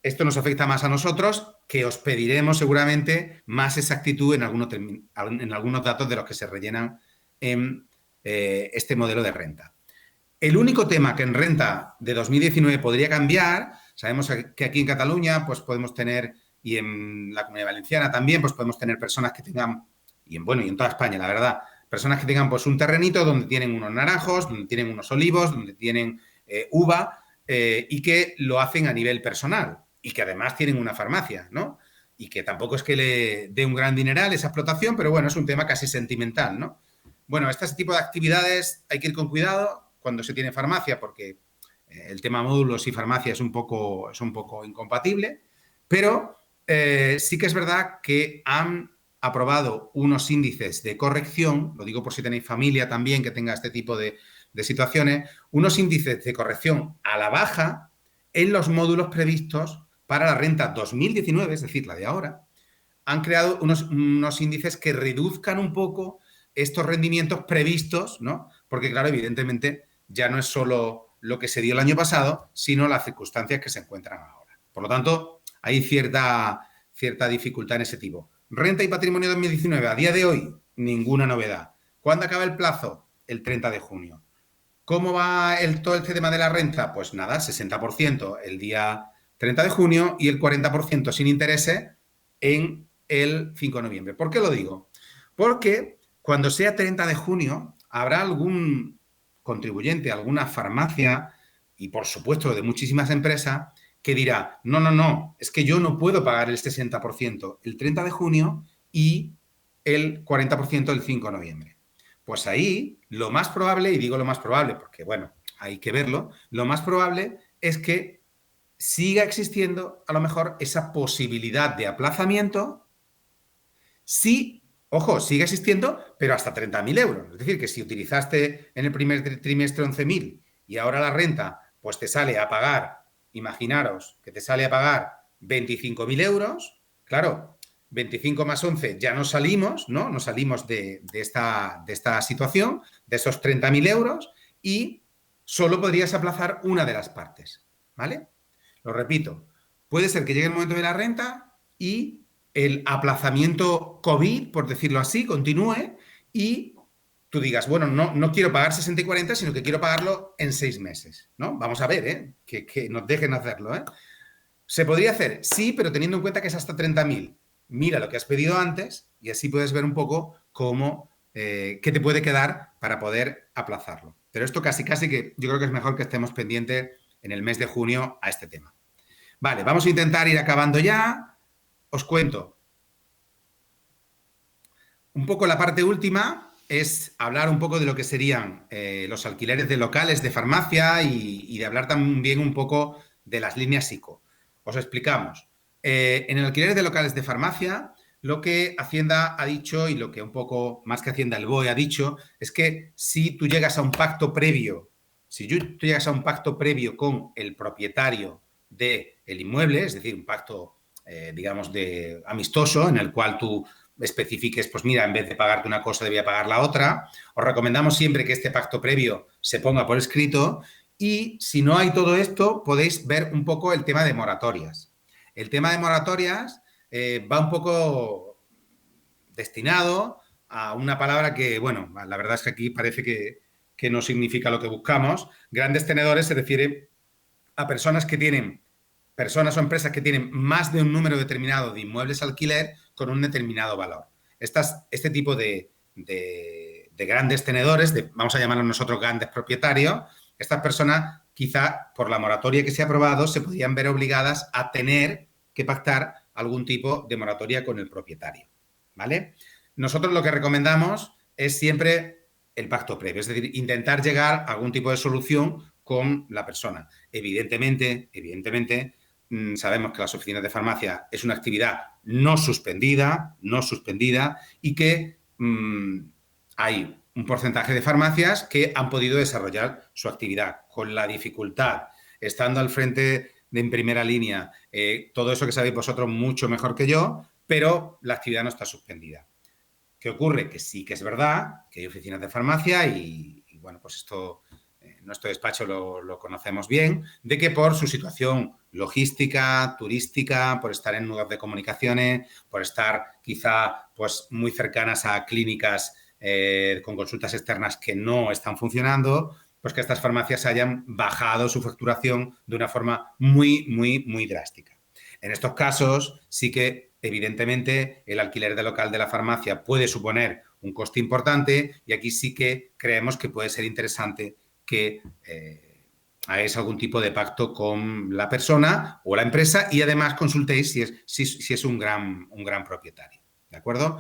Esto nos afecta más a nosotros, que os pediremos seguramente más exactitud en algunos datos de los que se rellenan en este modelo de renta. El único tema que en renta de 2019 podría cambiar, sabemos que aquí en Cataluña pues podemos tener, y en la Comunidad Valenciana también, pues podemos tener personas que tengan, y en toda España, la verdad, personas que tengan pues un terrenito donde tienen unos naranjos, donde tienen unos olivos, donde tienen uva, y que lo hacen a nivel personal y que además tienen una farmacia, ¿no? Y que tampoco es que le dé un gran dineral esa explotación, pero bueno, es un tema casi sentimental, ¿no? Bueno, este tipo de actividades hay que ir con cuidado cuando se tiene farmacia, porque el tema módulos y farmacia es un poco incompatible, pero sí que es verdad que han aprobado unos índices de corrección, lo digo por si tenéis familia también que tenga este tipo de situaciones, unos índices de corrección a la baja en los módulos previstos para la renta 2019, es decir, la de ahora. Han creado unos índices que reduzcan un poco estos rendimientos previstos, ¿no? Porque, claro, evidentemente ya no es solo lo que se dio el año pasado, sino las circunstancias que se encuentran ahora. Por lo tanto, hay cierta dificultad en ese tipo. Renta y patrimonio 2019, a día de hoy, ninguna novedad. ¿Cuándo acaba el plazo? El 30 de junio. ¿Cómo va todo este tema de la renta? Pues nada, 60% el día 30 de junio y el 40% sin intereses en el 5 de noviembre. ¿Por qué lo digo? Porque cuando sea 30 de junio habrá algún contribuyente, alguna farmacia y por supuesto de muchísimas empresas que dirá, no, es que yo no puedo pagar el 60% el 30 de junio y el 40% el 5 de noviembre. Pues ahí lo más probable, y digo lo más probable porque, bueno, hay que verlo, lo más probable es que siga existiendo a lo mejor esa posibilidad de aplazamiento si, ojo, sigue existiendo, pero hasta 30.000 euros. Es decir, que si utilizaste en el primer trimestre 11.000 y ahora la renta pues te sale a pagar, imaginaros que te sale a pagar 25.000 euros, claro, 25 más 11 ya no salimos, ¿no? No salimos de esta situación, de esos 30.000 euros y solo podrías aplazar una de las partes, ¿vale? Lo repito, puede ser que llegue el momento de la renta y el aplazamiento COVID, por decirlo así, continúe y tú digas, bueno, no quiero pagar 60 y 40, sino que quiero pagarlo en 6 meses, ¿no? Vamos a ver, ¿eh? Que nos dejen hacerlo, ¿eh? ¿Se podría hacer? Sí, pero teniendo en cuenta que es hasta 30.000. Mira lo que has pedido antes y así puedes ver un poco cómo, qué te puede quedar para poder aplazarlo. Pero esto casi que yo creo que es mejor que estemos pendientes en el mes de junio a este tema. Vale, vamos a intentar ir acabando ya. Os cuento. Un poco la parte última es hablar un poco de lo que serían los alquileres de locales de farmacia y de hablar también un poco de las líneas psico. Os explicamos. En el alquiler de locales de farmacia, lo que Hacienda ha dicho y lo que un poco más que Hacienda, el BOE ha dicho, es que si tú llegas a un pacto previo, tú llegas a un pacto previo con el propietario del inmueble, es decir, un pacto, digamos, de amistoso en el cual tú especifiques, pues mira, en vez de pagarte una cosa, debía pagar la otra. Os recomendamos siempre que este pacto previo se ponga por escrito y si no hay todo esto, podéis ver un poco el tema de moratorias. El tema de moratorias va un poco destinado a una palabra que, bueno, la verdad es que aquí parece que no significa lo que buscamos. Grandes tenedores se refiere a personas o empresas que tienen más de un número determinado de inmuebles alquiler con un determinado valor. Este tipo de grandes tenedores, vamos a llamarlos nosotros grandes propietarios, estas personas quizá por la moratoria que se ha aprobado se podrían ver obligadas a tener que pactar algún tipo de moratoria con el propietario, ¿vale? Nosotros lo que recomendamos es siempre el pacto previo, es decir, intentar llegar a algún tipo de solución con la persona. Evidentemente, sabemos que las oficinas de farmacia es una actividad no suspendida y que hay un porcentaje de farmacias que han podido desarrollar su actividad con la dificultad, estando al frente en primera línea, todo eso que sabéis vosotros mucho mejor que yo, pero la actividad no está suspendida. ¿Qué ocurre? Que sí que es verdad que hay oficinas de farmacia y bueno, pues esto, nuestro despacho lo conocemos bien, de que por su situación logística, turística, por estar en nudos de comunicaciones, por estar quizá pues muy cercanas a clínicas con consultas externas que no están funcionando, pues que estas farmacias hayan bajado su facturación de una forma muy drástica. En estos casos sí que evidentemente el alquiler de local de la farmacia puede suponer un coste importante y aquí sí que creemos que puede ser interesante que hagáis algún tipo de pacto con la persona o la empresa y además consultéis si es un gran propietario, ¿de acuerdo?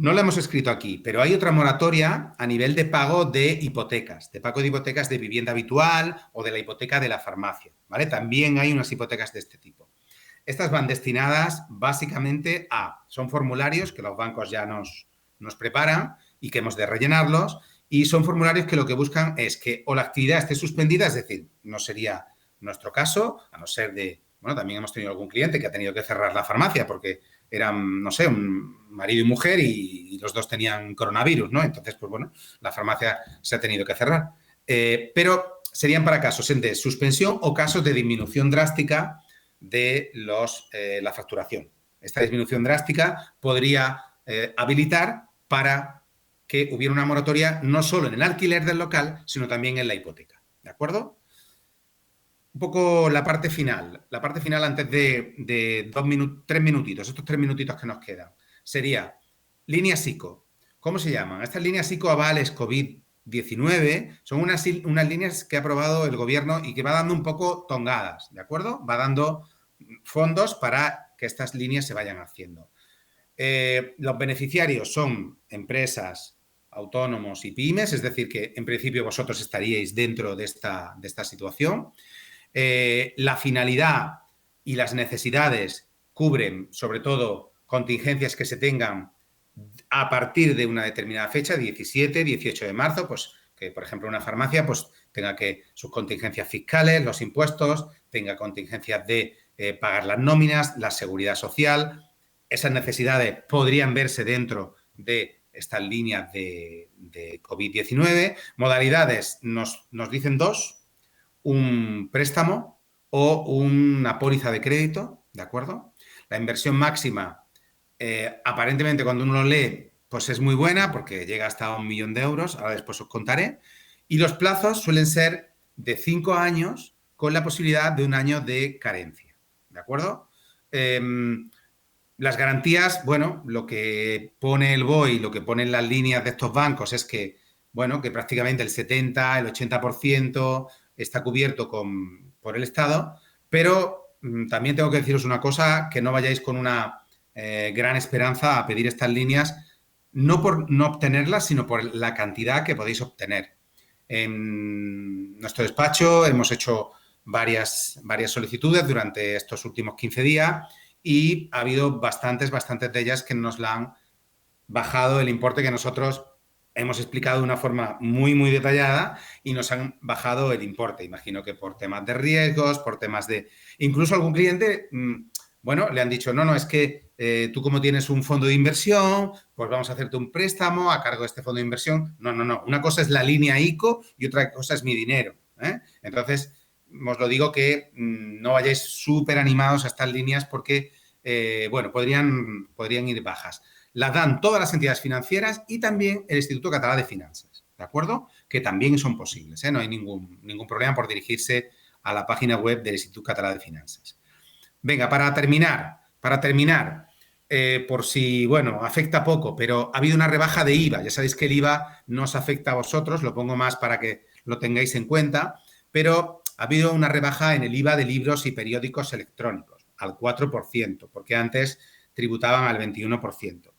No lo hemos escrito aquí, pero hay otra moratoria a nivel de pago de hipotecas, de vivienda habitual o de la hipoteca de la farmacia, ¿vale? También hay unas hipotecas de este tipo. Estas van destinadas básicamente son formularios que los bancos ya nos preparan y que hemos de rellenarlos y son formularios que lo que buscan es que o la actividad esté suspendida, es decir, no sería nuestro caso, a no ser bueno, también hemos tenido algún cliente que ha tenido que cerrar la farmacia porque eran, no sé, un marido y mujer y los dos tenían coronavirus, ¿no? Entonces, pues bueno, la farmacia se ha tenido que cerrar. Pero serían para casos de suspensión o casos de disminución drástica de la facturación. Esta disminución drástica podría habilitar para que hubiera una moratoria no solo en el alquiler del local, sino también en la hipoteca. ¿De acuerdo? Un poco la parte final antes de 3 minutitos, estos 3 minutitos que nos quedan, sería líneas psico. ¿Cómo se llaman? Estas líneas psico avales COVID-19 son unas líneas que ha aprobado el gobierno y que va dando un poco tongadas, ¿de acuerdo? Va dando fondos para que estas líneas se vayan haciendo. Los beneficiarios son empresas, autónomos y pymes, es decir, que en principio vosotros estaríais dentro de esta situación. La finalidad y las necesidades cubren, sobre todo, contingencias que se tengan a partir de una determinada fecha, 17, 18 de marzo, pues que, por ejemplo, una farmacia pues tenga que sus contingencias fiscales, los impuestos, tenga contingencias de pagar las nóminas, la seguridad social. Esas necesidades podrían verse dentro de estas líneas de COVID-19. Modalidades, nos dicen dos: un préstamo o una póliza de crédito, ¿de acuerdo? La inversión máxima, aparentemente cuando uno lo lee, pues es muy buena porque llega hasta 1 millón de euros, ahora después os contaré, y los plazos suelen ser de 5 años con la posibilidad de 1 año de carencia, ¿de acuerdo? Las garantías, bueno, lo que pone el BOE, lo que ponen las líneas de estos bancos es que, bueno, que prácticamente el 70, el 80% está cubierto por el Estado, pero también tengo que deciros una cosa, que no vayáis con una gran esperanza a pedir estas líneas, no por no obtenerlas, sino por la cantidad que podéis obtener. En nuestro despacho hemos hecho varias solicitudes durante estos últimos 15 días y ha habido bastantes de ellas que nos la han bajado el importe que nosotros hemos explicado de una forma muy detallada y nos han bajado el importe. Imagino que por temas de riesgos, por temas de... Incluso algún cliente, bueno, le han dicho, no, es que tú como tienes un fondo de inversión, pues vamos a hacerte un préstamo a cargo de este fondo de inversión. No. Una cosa es la línea ICO y otra cosa es mi dinero, ¿eh? Entonces, os lo digo que no vayáis súper animados a estas líneas porque, bueno, podrían ir bajas. Las dan todas las entidades financieras y también el Instituto Català de Finanzas, ¿de acuerdo? Que también son posibles, ¿eh? No hay ningún problema por dirigirse a la página web del Instituto Català de Finanzas. Venga, para terminar, por si, bueno, afecta poco, pero ha habido una rebaja de IVA. Ya sabéis que el IVA no os afecta a vosotros, lo pongo más para que lo tengáis en cuenta, pero ha habido una rebaja en el IVA de libros y periódicos electrónicos, al 4%, porque antes tributaban al 21%.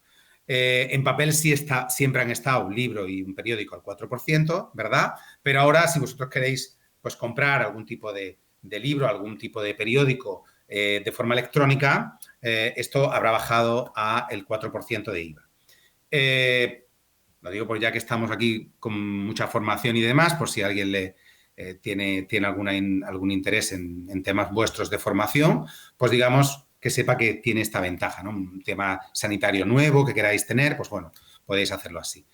En papel siempre han estado un libro y un periódico al 4%, ¿verdad? Pero ahora, si vosotros queréis pues, comprar algún tipo de libro, algún tipo de periódico de forma electrónica, esto habrá bajado a el 4% de IVA. Lo digo porque ya que estamos aquí con mucha formación y demás, por si alguien tiene algún interés en temas vuestros de formación, pues digamos que sepa que tiene esta ventaja, ¿no? Un tema sanitario nuevo que queráis tener, pues bueno, podéis hacerlo así.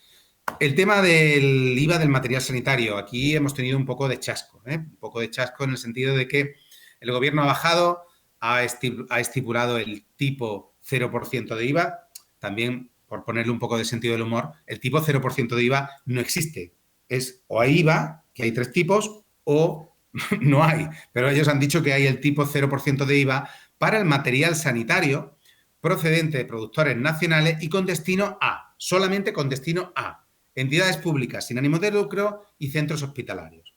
El tema del IVA del material sanitario, aquí hemos tenido un poco de chasco, un poco de chasco en el sentido de que el gobierno ha bajado, ha estipulado el tipo 0% de IVA, también por ponerle un poco de sentido del humor, el tipo 0% de IVA no existe, es o hay IVA, que hay 3 tipos, o no hay, pero ellos han dicho que hay el tipo 0% de IVA para el material sanitario procedente de productores nacionales y con destino a, solamente con destino a, entidades públicas sin ánimo de lucro y centros hospitalarios.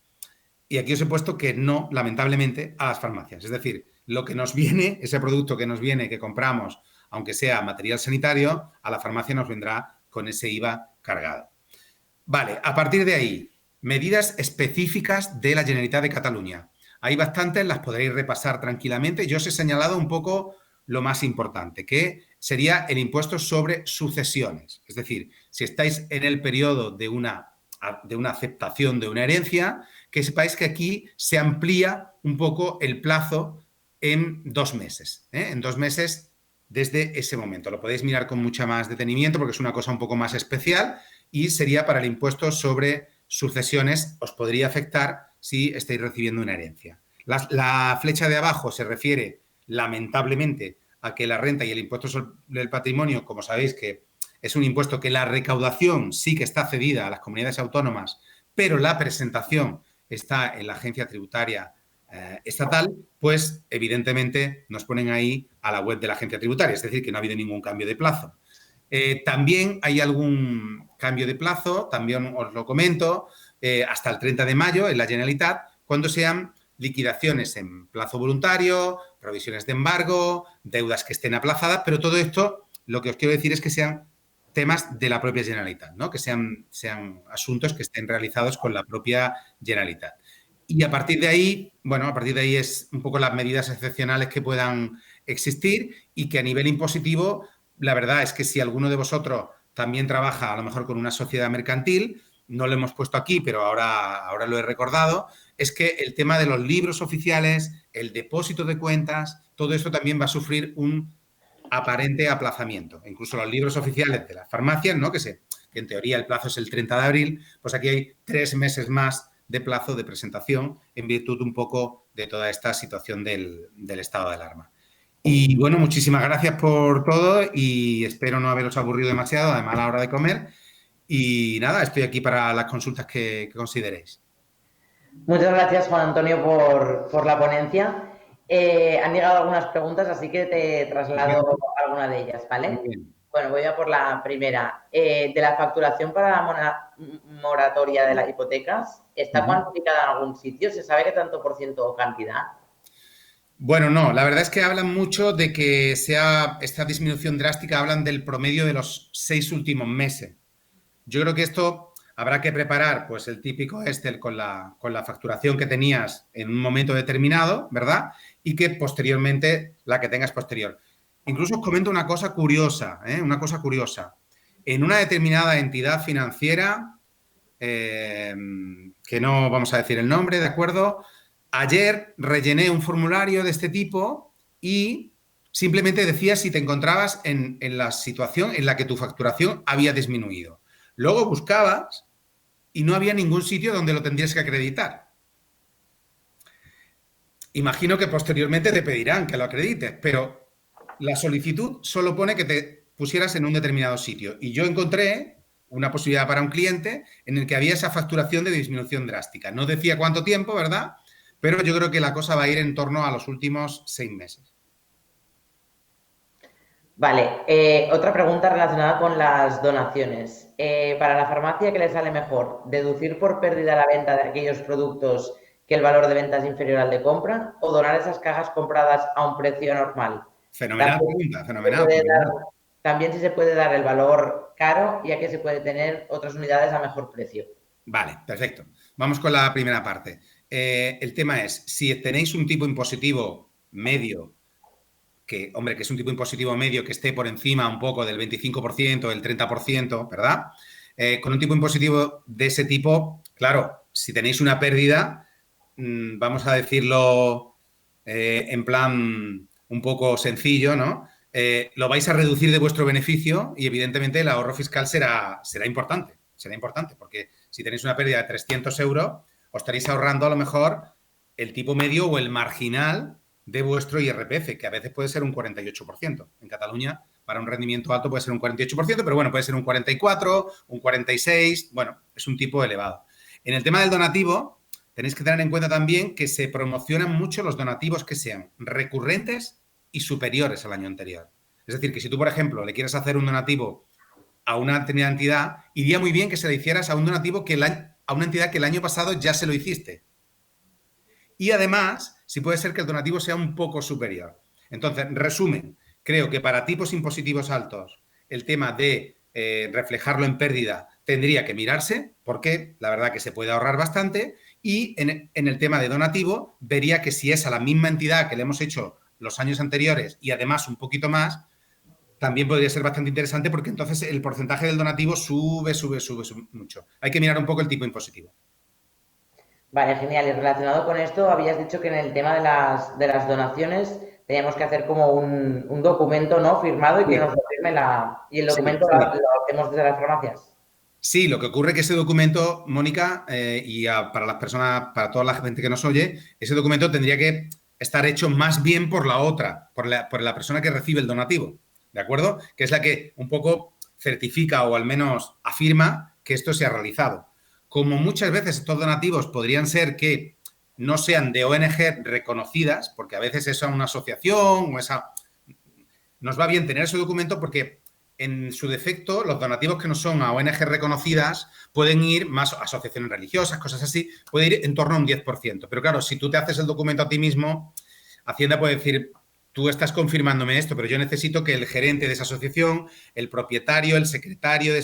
Y aquí os he puesto que no, lamentablemente, a las farmacias. Es decir, lo que nos viene, ese producto que nos viene, que compramos, aunque sea material sanitario, a la farmacia nos vendrá con ese IVA cargado. Vale, a partir de ahí, medidas específicas de la Generalitat de Cataluña. Hay bastantes, las podréis repasar tranquilamente. Yo os he señalado un poco lo más importante, que sería el impuesto sobre sucesiones. Es decir, si estáis en el periodo de una aceptación de una herencia, que sepáis que aquí se amplía un poco el plazo en 2 meses. En 2 meses desde ese momento. Lo podéis mirar con mucha más detenimiento porque es una cosa un poco más especial y sería para el impuesto sobre sucesiones, os podría afectar si estáis recibiendo una herencia. La flecha de abajo se refiere, lamentablemente, a que la renta y el impuesto sobre el patrimonio, como sabéis que es un impuesto que la recaudación sí que está cedida a las comunidades autónomas, pero la presentación está en la agencia tributaria estatal, pues evidentemente nos ponen ahí a la web de la agencia tributaria, es decir, que no ha habido ningún cambio de plazo. También hay algún cambio de plazo, también os lo comento, hasta el 30 de mayo en la Generalitat, cuando sean liquidaciones en plazo voluntario, provisiones de embargo, deudas que estén aplazadas, pero todo esto, lo que os quiero decir es que sean temas de la propia Generalitat, ¿no? Que sean asuntos que estén realizados con la propia Generalitat. Y a partir de ahí, bueno, a partir de ahí es un poco las medidas excepcionales que puedan existir y que a nivel impositivo, la verdad es que si alguno de vosotros también trabaja a lo mejor con una sociedad mercantil, no lo hemos puesto aquí, pero ahora lo he recordado, es que el tema de los libros oficiales, el depósito de cuentas, todo esto también va a sufrir un aparente aplazamiento. Incluso los libros oficiales de las farmacias, ¿no? Que que en teoría el plazo es el 30 de abril, pues aquí hay 3 meses más de plazo de presentación en virtud un poco de toda esta situación del estado de alarma. Y bueno, muchísimas gracias por todo y espero no haberos aburrido demasiado, además a la hora de comer. Y nada, estoy aquí para las consultas que consideréis. Muchas gracias, Juan Antonio, por la ponencia. Han llegado algunas preguntas, así que te traslado alguna de ellas, Muy ¿vale? bien. Bueno, voy a por la primera. De la facturación para la moratoria de las hipotecas, ¿está cuantificada en algún sitio? ¿Se sabe qué tanto por ciento o cantidad? Bueno, no, la verdad es que hablan mucho de que sea esta disminución drástica, hablan del promedio de los 6 últimos meses. Yo creo que esto habrá que preparar, pues el típico Excel con la facturación que tenías en un momento determinado, ¿verdad? Y que posteriormente la que tengas posterior. Incluso os comento una cosa curiosa, ¿eh? Una cosa curiosa. En una determinada entidad financiera, que no vamos a decir el nombre, ¿de acuerdo? Ayer rellené un formulario de este tipo y simplemente decía si te encontrabas en la situación en la que tu facturación había disminuido. Luego buscabas y no había ningún sitio donde lo tendrías que acreditar. Imagino que posteriormente te pedirán que lo acredites, pero la solicitud solo pone que te pusieras en un determinado sitio. Y yo encontré una posibilidad para un cliente en el que había esa facturación de disminución drástica. No decía cuánto tiempo, ¿verdad? Pero yo creo que la cosa va a ir en torno a los últimos 6 meses. Vale, otra pregunta relacionada con las donaciones. Para la farmacia, ¿qué le sale mejor? ¿Deducir por pérdida la venta de aquellos productos que el valor de venta es inferior al de compra o donar esas cajas compradas a un precio normal? Fenomenal pregunta, fenomenal. También si se puede dar el valor caro, ya que se puede tener otras unidades a mejor precio. Vale, perfecto. Vamos con la primera parte. El tema es, si tenéis un tipo impositivo medio, que, hombre, que es un tipo impositivo medio que esté por encima un poco del 25%, del 30%, ¿verdad? Con un tipo impositivo de ese tipo, claro, si tenéis una pérdida, vamos a decirlo en plan un poco sencillo, ¿no? Lo vais a reducir de vuestro beneficio y evidentemente el ahorro fiscal será importante. Será importante porque si tenéis una pérdida de 300 euros, os estaréis ahorrando a lo mejor el tipo medio o el marginal de vuestro IRPF, que a veces puede ser un 48%. En Cataluña, para un rendimiento alto puede ser un 48%, pero bueno, puede ser un 44%, un 46%, bueno, es un tipo elevado. En el tema del donativo, tenéis que tener en cuenta también que se promocionan mucho los donativos que sean recurrentes y superiores al año anterior. Es decir, que si tú, por ejemplo, le quieres hacer un donativo a una determinada entidad, iría muy bien que se le hicieras a un donativo a una entidad que el año pasado ya se lo hiciste. Y además, si puede ser que el donativo sea un poco superior. Entonces, resumen, creo que para tipos impositivos altos, el tema de reflejarlo en pérdida tendría que mirarse, porque la verdad que se puede ahorrar bastante, y en el tema de donativo, vería que si es a la misma entidad que le hemos hecho los años anteriores y además un poquito más, también podría ser bastante interesante porque entonces el porcentaje del donativo sube mucho. Hay que mirar un poco el tipo impositivo. Vale, genial. Y relacionado con esto, habías dicho que en el tema de las donaciones teníamos que hacer como un documento, ¿no? Firmado y que nos lo firme y el documento lo hacemos desde las farmacias. Sí, lo que ocurre es que ese documento, Mónica, para las personas, para toda la gente que nos oye, ese documento tendría que estar hecho más bien por la otra, por la persona que recibe el donativo, ¿de acuerdo? Que es la que un poco certifica o al menos afirma que esto se ha realizado. Como muchas veces estos donativos podrían ser que no sean de ONG reconocidas, porque a veces es una asociación o esa... Nos va bien tener ese documento porque en su defecto, los donativos que no son a ONG reconocidas pueden ir más a asociaciones religiosas, cosas así, puede ir en torno a un 10%. Pero claro, si tú te haces el documento a ti mismo, Hacienda puede decir, tú estás confirmándome esto, pero yo necesito que el gerente de esa asociación, el propietario, el secretario de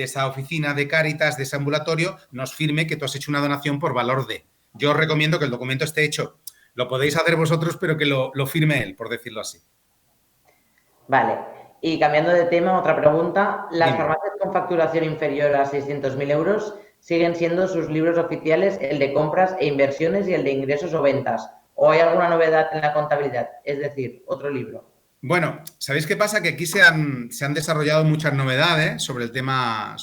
esa oficina de Cáritas, de ese ambulatorio, nos firme que tú has hecho una donación por valor de. Yo os recomiendo que el documento esté hecho. Lo podéis hacer vosotros, pero que lo firme él, por decirlo así. Vale. Y cambiando de tema, otra pregunta. ¿Las farmacias con facturación inferior a 600.000 euros siguen siendo sus libros oficiales el de compras e inversiones y el de ingresos o ventas? ¿O hay alguna novedad en la contabilidad? Es decir, otro libro. Bueno, ¿sabéis qué pasa? Que aquí se han desarrollado muchas novedades sobre el tema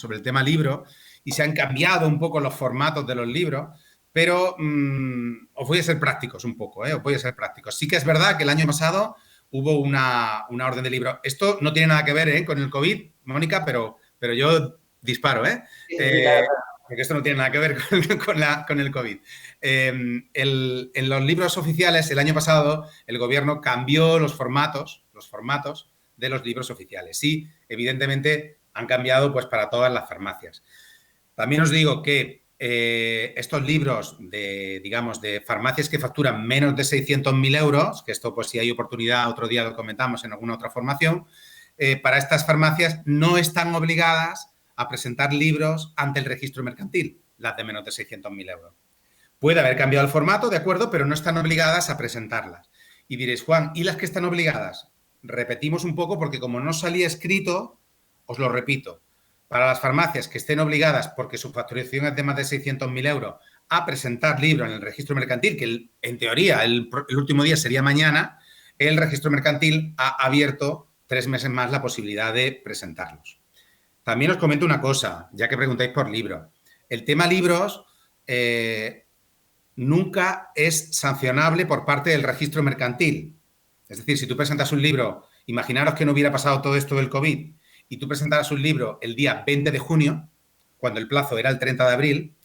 libro y se han cambiado un poco los formatos de los libros, pero os voy a ser prácticos un poco, ¿eh? Os voy a ser prácticos. Sí que es verdad que el año pasado hubo una orden de libro. Esto no tiene nada que ver, ¿eh?, con el COVID, Mónica, pero yo disparo, ¿eh? Sí, sí, sí, Eh, claro. Porque esto no tiene nada que ver con el COVID. En los libros oficiales, el año pasado, el gobierno cambió los formatos de los libros oficiales. Sí, evidentemente han cambiado pues para todas las farmacias. También os digo que estos libros de, digamos, de farmacias que facturan menos de 600.000 euros, que esto pues si hay oportunidad otro día lo comentamos en alguna otra formación, para estas farmacias no están obligadas a presentar libros ante el registro mercantil, las de menos de 600.000 euros. Puede haber cambiado el formato, de acuerdo, pero no están obligadas a presentarlas. Y diréis, Juan, ¿y las que están obligadas? Repetimos un poco porque como no salía escrito, os lo repito. Para las farmacias que estén obligadas, porque su facturación es de más de 600.000 euros, a presentar libro en el registro mercantil, que en teoría el último día sería mañana, el registro mercantil ha abierto 3 meses más la posibilidad de presentarlos. También os comento una cosa, ya que preguntáis por libros. El tema libros nunca es sancionable por parte del registro mercantil. Es decir, si tú presentas un libro, imaginaros que no hubiera pasado todo esto del COVID, y tú presentaras un libro el día 20 de junio, cuando el plazo era el 30 de abril,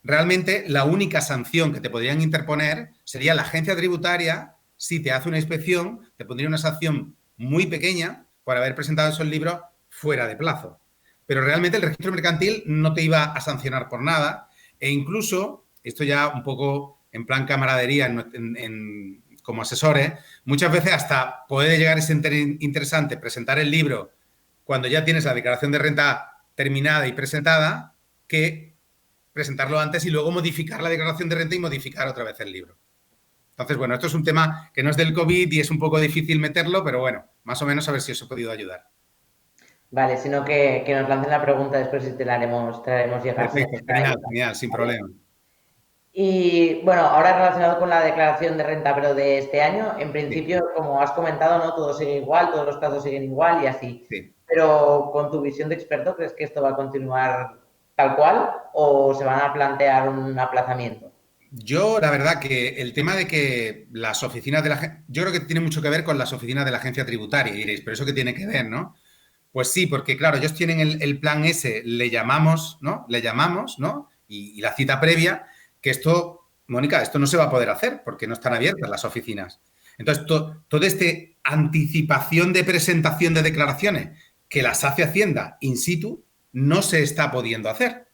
realmente la única sanción que te podrían interponer sería la agencia tributaria. Si te hace una inspección, te pondría una sanción muy pequeña por haber presentado esos libros fuera de plazo. Pero realmente el registro mercantil no te iba a sancionar por nada, e incluso, esto ya un poco en plan camaradería como asesores, muchas veces hasta puede llegar a ser interesante presentar el libro cuando ya tienes la declaración de renta terminada y presentada, que presentarlo antes y luego modificar la declaración de renta y modificar otra vez el libro. Entonces, bueno, esto es un tema que no es del COVID y es un poco difícil meterlo, pero bueno, más o menos a ver si os he podido ayudar. Vale, sino que nos lancen la pregunta después y te la haremos llegar si Perfecto, necesitáis. genial, genial, sin problema. Y bueno, ahora relacionado con la declaración de renta, pero de este año, en Sí, principio, como has comentado, ¿no? Todo sigue igual, todos los plazos siguen igual y así. sí. Pero con tu visión de experto, ¿crees que esto va a continuar tal cual o se van a plantear un aplazamiento? Yo, la verdad, que el tema de que las oficinas de la... Yo creo que tiene mucho que ver con las oficinas de la agencia tributaria, y diréis, pero ¿eso qué tiene que ver, no? Pues sí, porque claro, ellos tienen el plan ese, le llamamos, ¿no? Le llamamos, ¿no? Y la cita previa, que esto, Mónica, esto no se va a poder hacer porque no están abiertas las oficinas. Entonces, toda esta anticipación de presentación de declaraciones que las hace Hacienda in situ, no se está pudiendo hacer.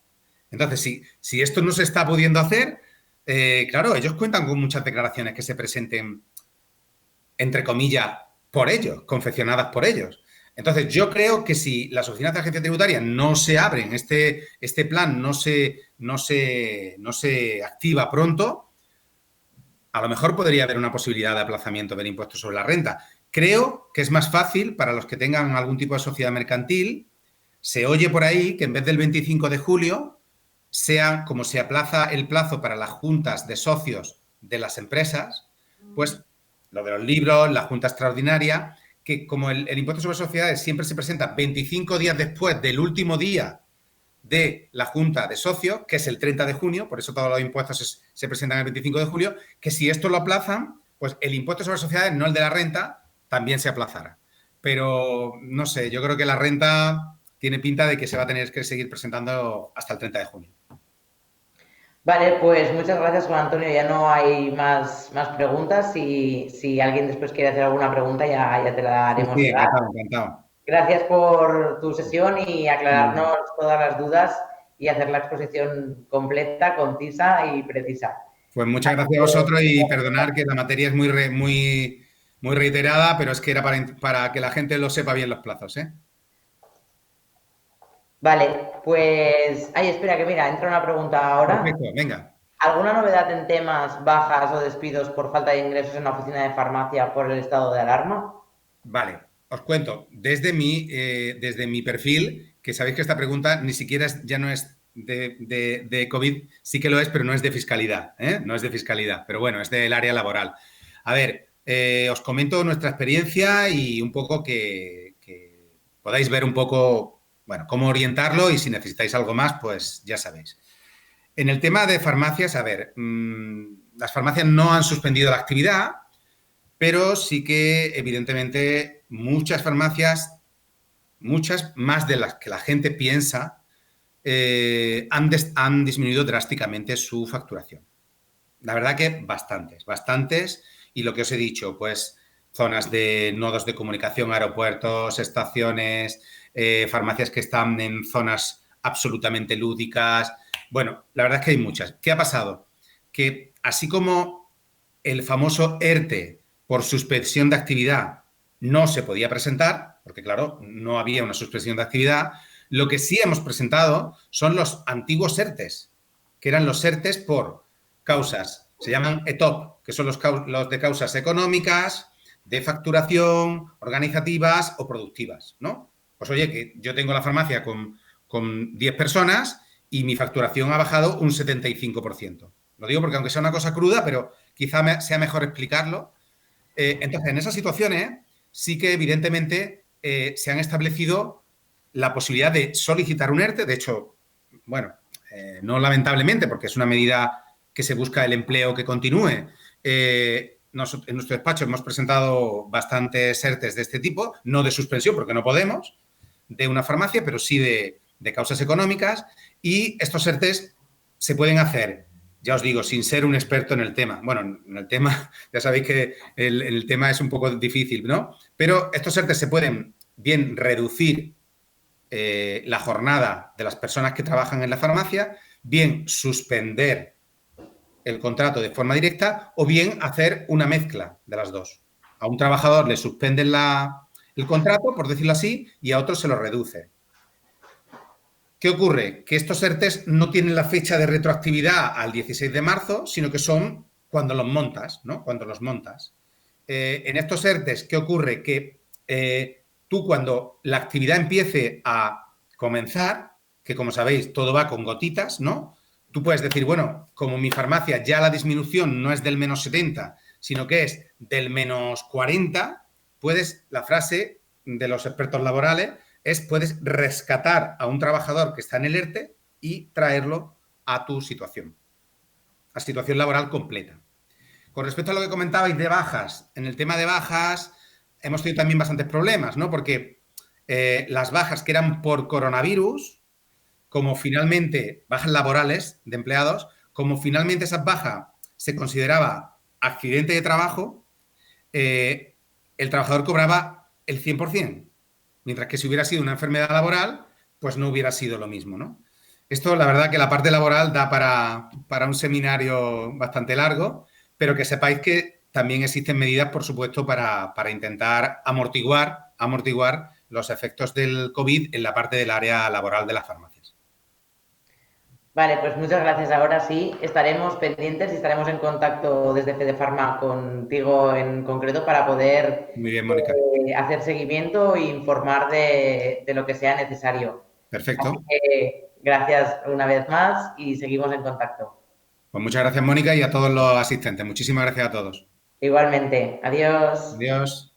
Entonces, si esto no se está pudiendo hacer, claro, ellos cuentan con muchas declaraciones que se presenten, entre comillas, por ellos, confeccionadas por ellos. Entonces, yo creo que si las oficinas de agencia tributaria no se abren, este plan no se activa pronto, a lo mejor podría haber una posibilidad de aplazamiento del impuesto sobre la renta. Creo que es más fácil para los que tengan algún tipo de sociedad mercantil. Se oye por ahí que en vez del 25 de julio, sea como se aplaza el plazo para las juntas de socios de las empresas, pues lo de los libros, la junta extraordinaria, que como el impuesto sobre sociedades siempre se presenta 25 días después del último día de la junta de socios, que es el 30 de junio, por eso todos los impuestos se presentan el 25 de julio, que si esto lo aplazan, pues el impuesto sobre sociedades, no el de la renta, también se aplazará. Pero no sé, yo creo que la renta tiene pinta de que se va a tener que seguir presentando hasta el 30 de junio. Vale, pues muchas gracias, Juan Antonio. Ya no hay más preguntas. Si alguien después quiere hacer alguna pregunta, ya te la Sí, haremos sí, llegar. encantado, encantado. Gracias por tu sesión y Muy bien. aclararnos todas las dudas y hacer la exposición completa, concisa y precisa. Pues muchas Así gracias a que, vosotros y perdonad que la materia es muy reiterada, pero es que era para que la gente lo sepa bien los plazos, ¿eh? vale, pues... Ay, espera, que mira, entra una pregunta ahora. Perfecto, venga. ¿Alguna novedad en temas, bajas o despidos por falta de ingresos en la oficina de farmacia por el estado de alarma? Vale, os cuento. Desde mi perfil, que sabéis que esta pregunta ni siquiera ya no es de COVID, sí que lo es, pero no es de fiscalidad, ¿eh? No es de fiscalidad, pero bueno, es del área laboral. A ver, Os comento nuestra experiencia y un poco que podáis ver un poco, bueno, cómo orientarlo y si necesitáis algo más, pues ya sabéis. En el tema de farmacias, a ver, las farmacias no han suspendido la actividad, pero sí que, evidentemente, muchas farmacias, muchas más de las que la gente piensa, han disminuido drásticamente su facturación. La verdad que bastantes, bastantes. Y lo que os he dicho, pues zonas de nodos de comunicación, aeropuertos, estaciones, farmacias que están en zonas absolutamente lúdicas. Bueno, la verdad es que hay muchas. ¿Qué ha pasado? Que así como el famoso ERTE por suspensión de actividad no se podía presentar, porque claro, no había una suspensión de actividad, lo que sí hemos presentado son los antiguos ERTES, que eran los ERTES por causas, se llaman ETOP, que son los de causas económicas, de facturación, organizativas o productivas, ¿no? Pues oye, que yo tengo la farmacia con 10 personas y mi facturación ha bajado un 75%. Lo digo porque aunque sea una cosa cruda, pero quizá sea mejor explicarlo. Entonces, en esas situaciones sí que evidentemente se han establecido la posibilidad de solicitar un ERTE. De hecho, bueno, no lamentablemente, porque es una medida que se busca el empleo que continúe. En nuestro despacho hemos presentado bastantes ERTEs de este tipo, no de suspensión, porque no podemos, de una farmacia, pero sí de causas económicas. Y estos ERTEs se pueden hacer, ya os digo, sin ser un experto en el tema. Bueno, en el tema, ya sabéis que el tema es un poco difícil, ¿no? Pero estos ERTEs se pueden bien reducir la jornada de las personas que trabajan en la farmacia, bien suspender el contrato de forma directa o bien hacer una mezcla de las dos. A un trabajador le suspenden el contrato, por decirlo así, y a otro se lo reduce. ¿Qué ocurre? Que estos ERTEs no tienen la fecha de retroactividad al 16 de marzo, sino que son cuando los montas, ¿no? Cuando los montas. En estos ERTEs, ¿qué ocurre? Que tú cuando la actividad empiece a comenzar, que como sabéis todo va con gotitas, ¿no? Tú puedes decir, bueno, como mi farmacia ya la disminución no es del -70, sino que es del -40, puedes, la frase de los expertos laborales es puedes rescatar a un trabajador que está en el ERTE y traerlo a tu situación, a situación laboral completa. Con respecto a lo que comentabais de bajas, en el tema de bajas hemos tenido también bastantes problemas, ¿no? Porque las bajas que eran por coronavirus, como finalmente, bajas laborales de empleados, como finalmente esa baja se consideraba accidente de trabajo, el trabajador cobraba el 100%, mientras que si hubiera sido una enfermedad laboral, pues no hubiera sido lo mismo, ¿no? Esto, la verdad, que la parte laboral da para un seminario bastante largo, pero que sepáis que también existen medidas, por supuesto, para intentar amortiguar los efectos del COVID en la parte del área laboral de las farmacias. Vale, pues muchas gracias. Ahora sí, estaremos pendientes y estaremos en contacto desde Fedefarma contigo en concreto para poder Muy bien, Mónica. hacer seguimiento e informar de lo que sea necesario. Así Perfecto. que gracias una vez más y seguimos en contacto. Pues muchas gracias, Mónica, y a todos los asistentes. Muchísimas gracias a todos. Igualmente. Adiós. Adiós.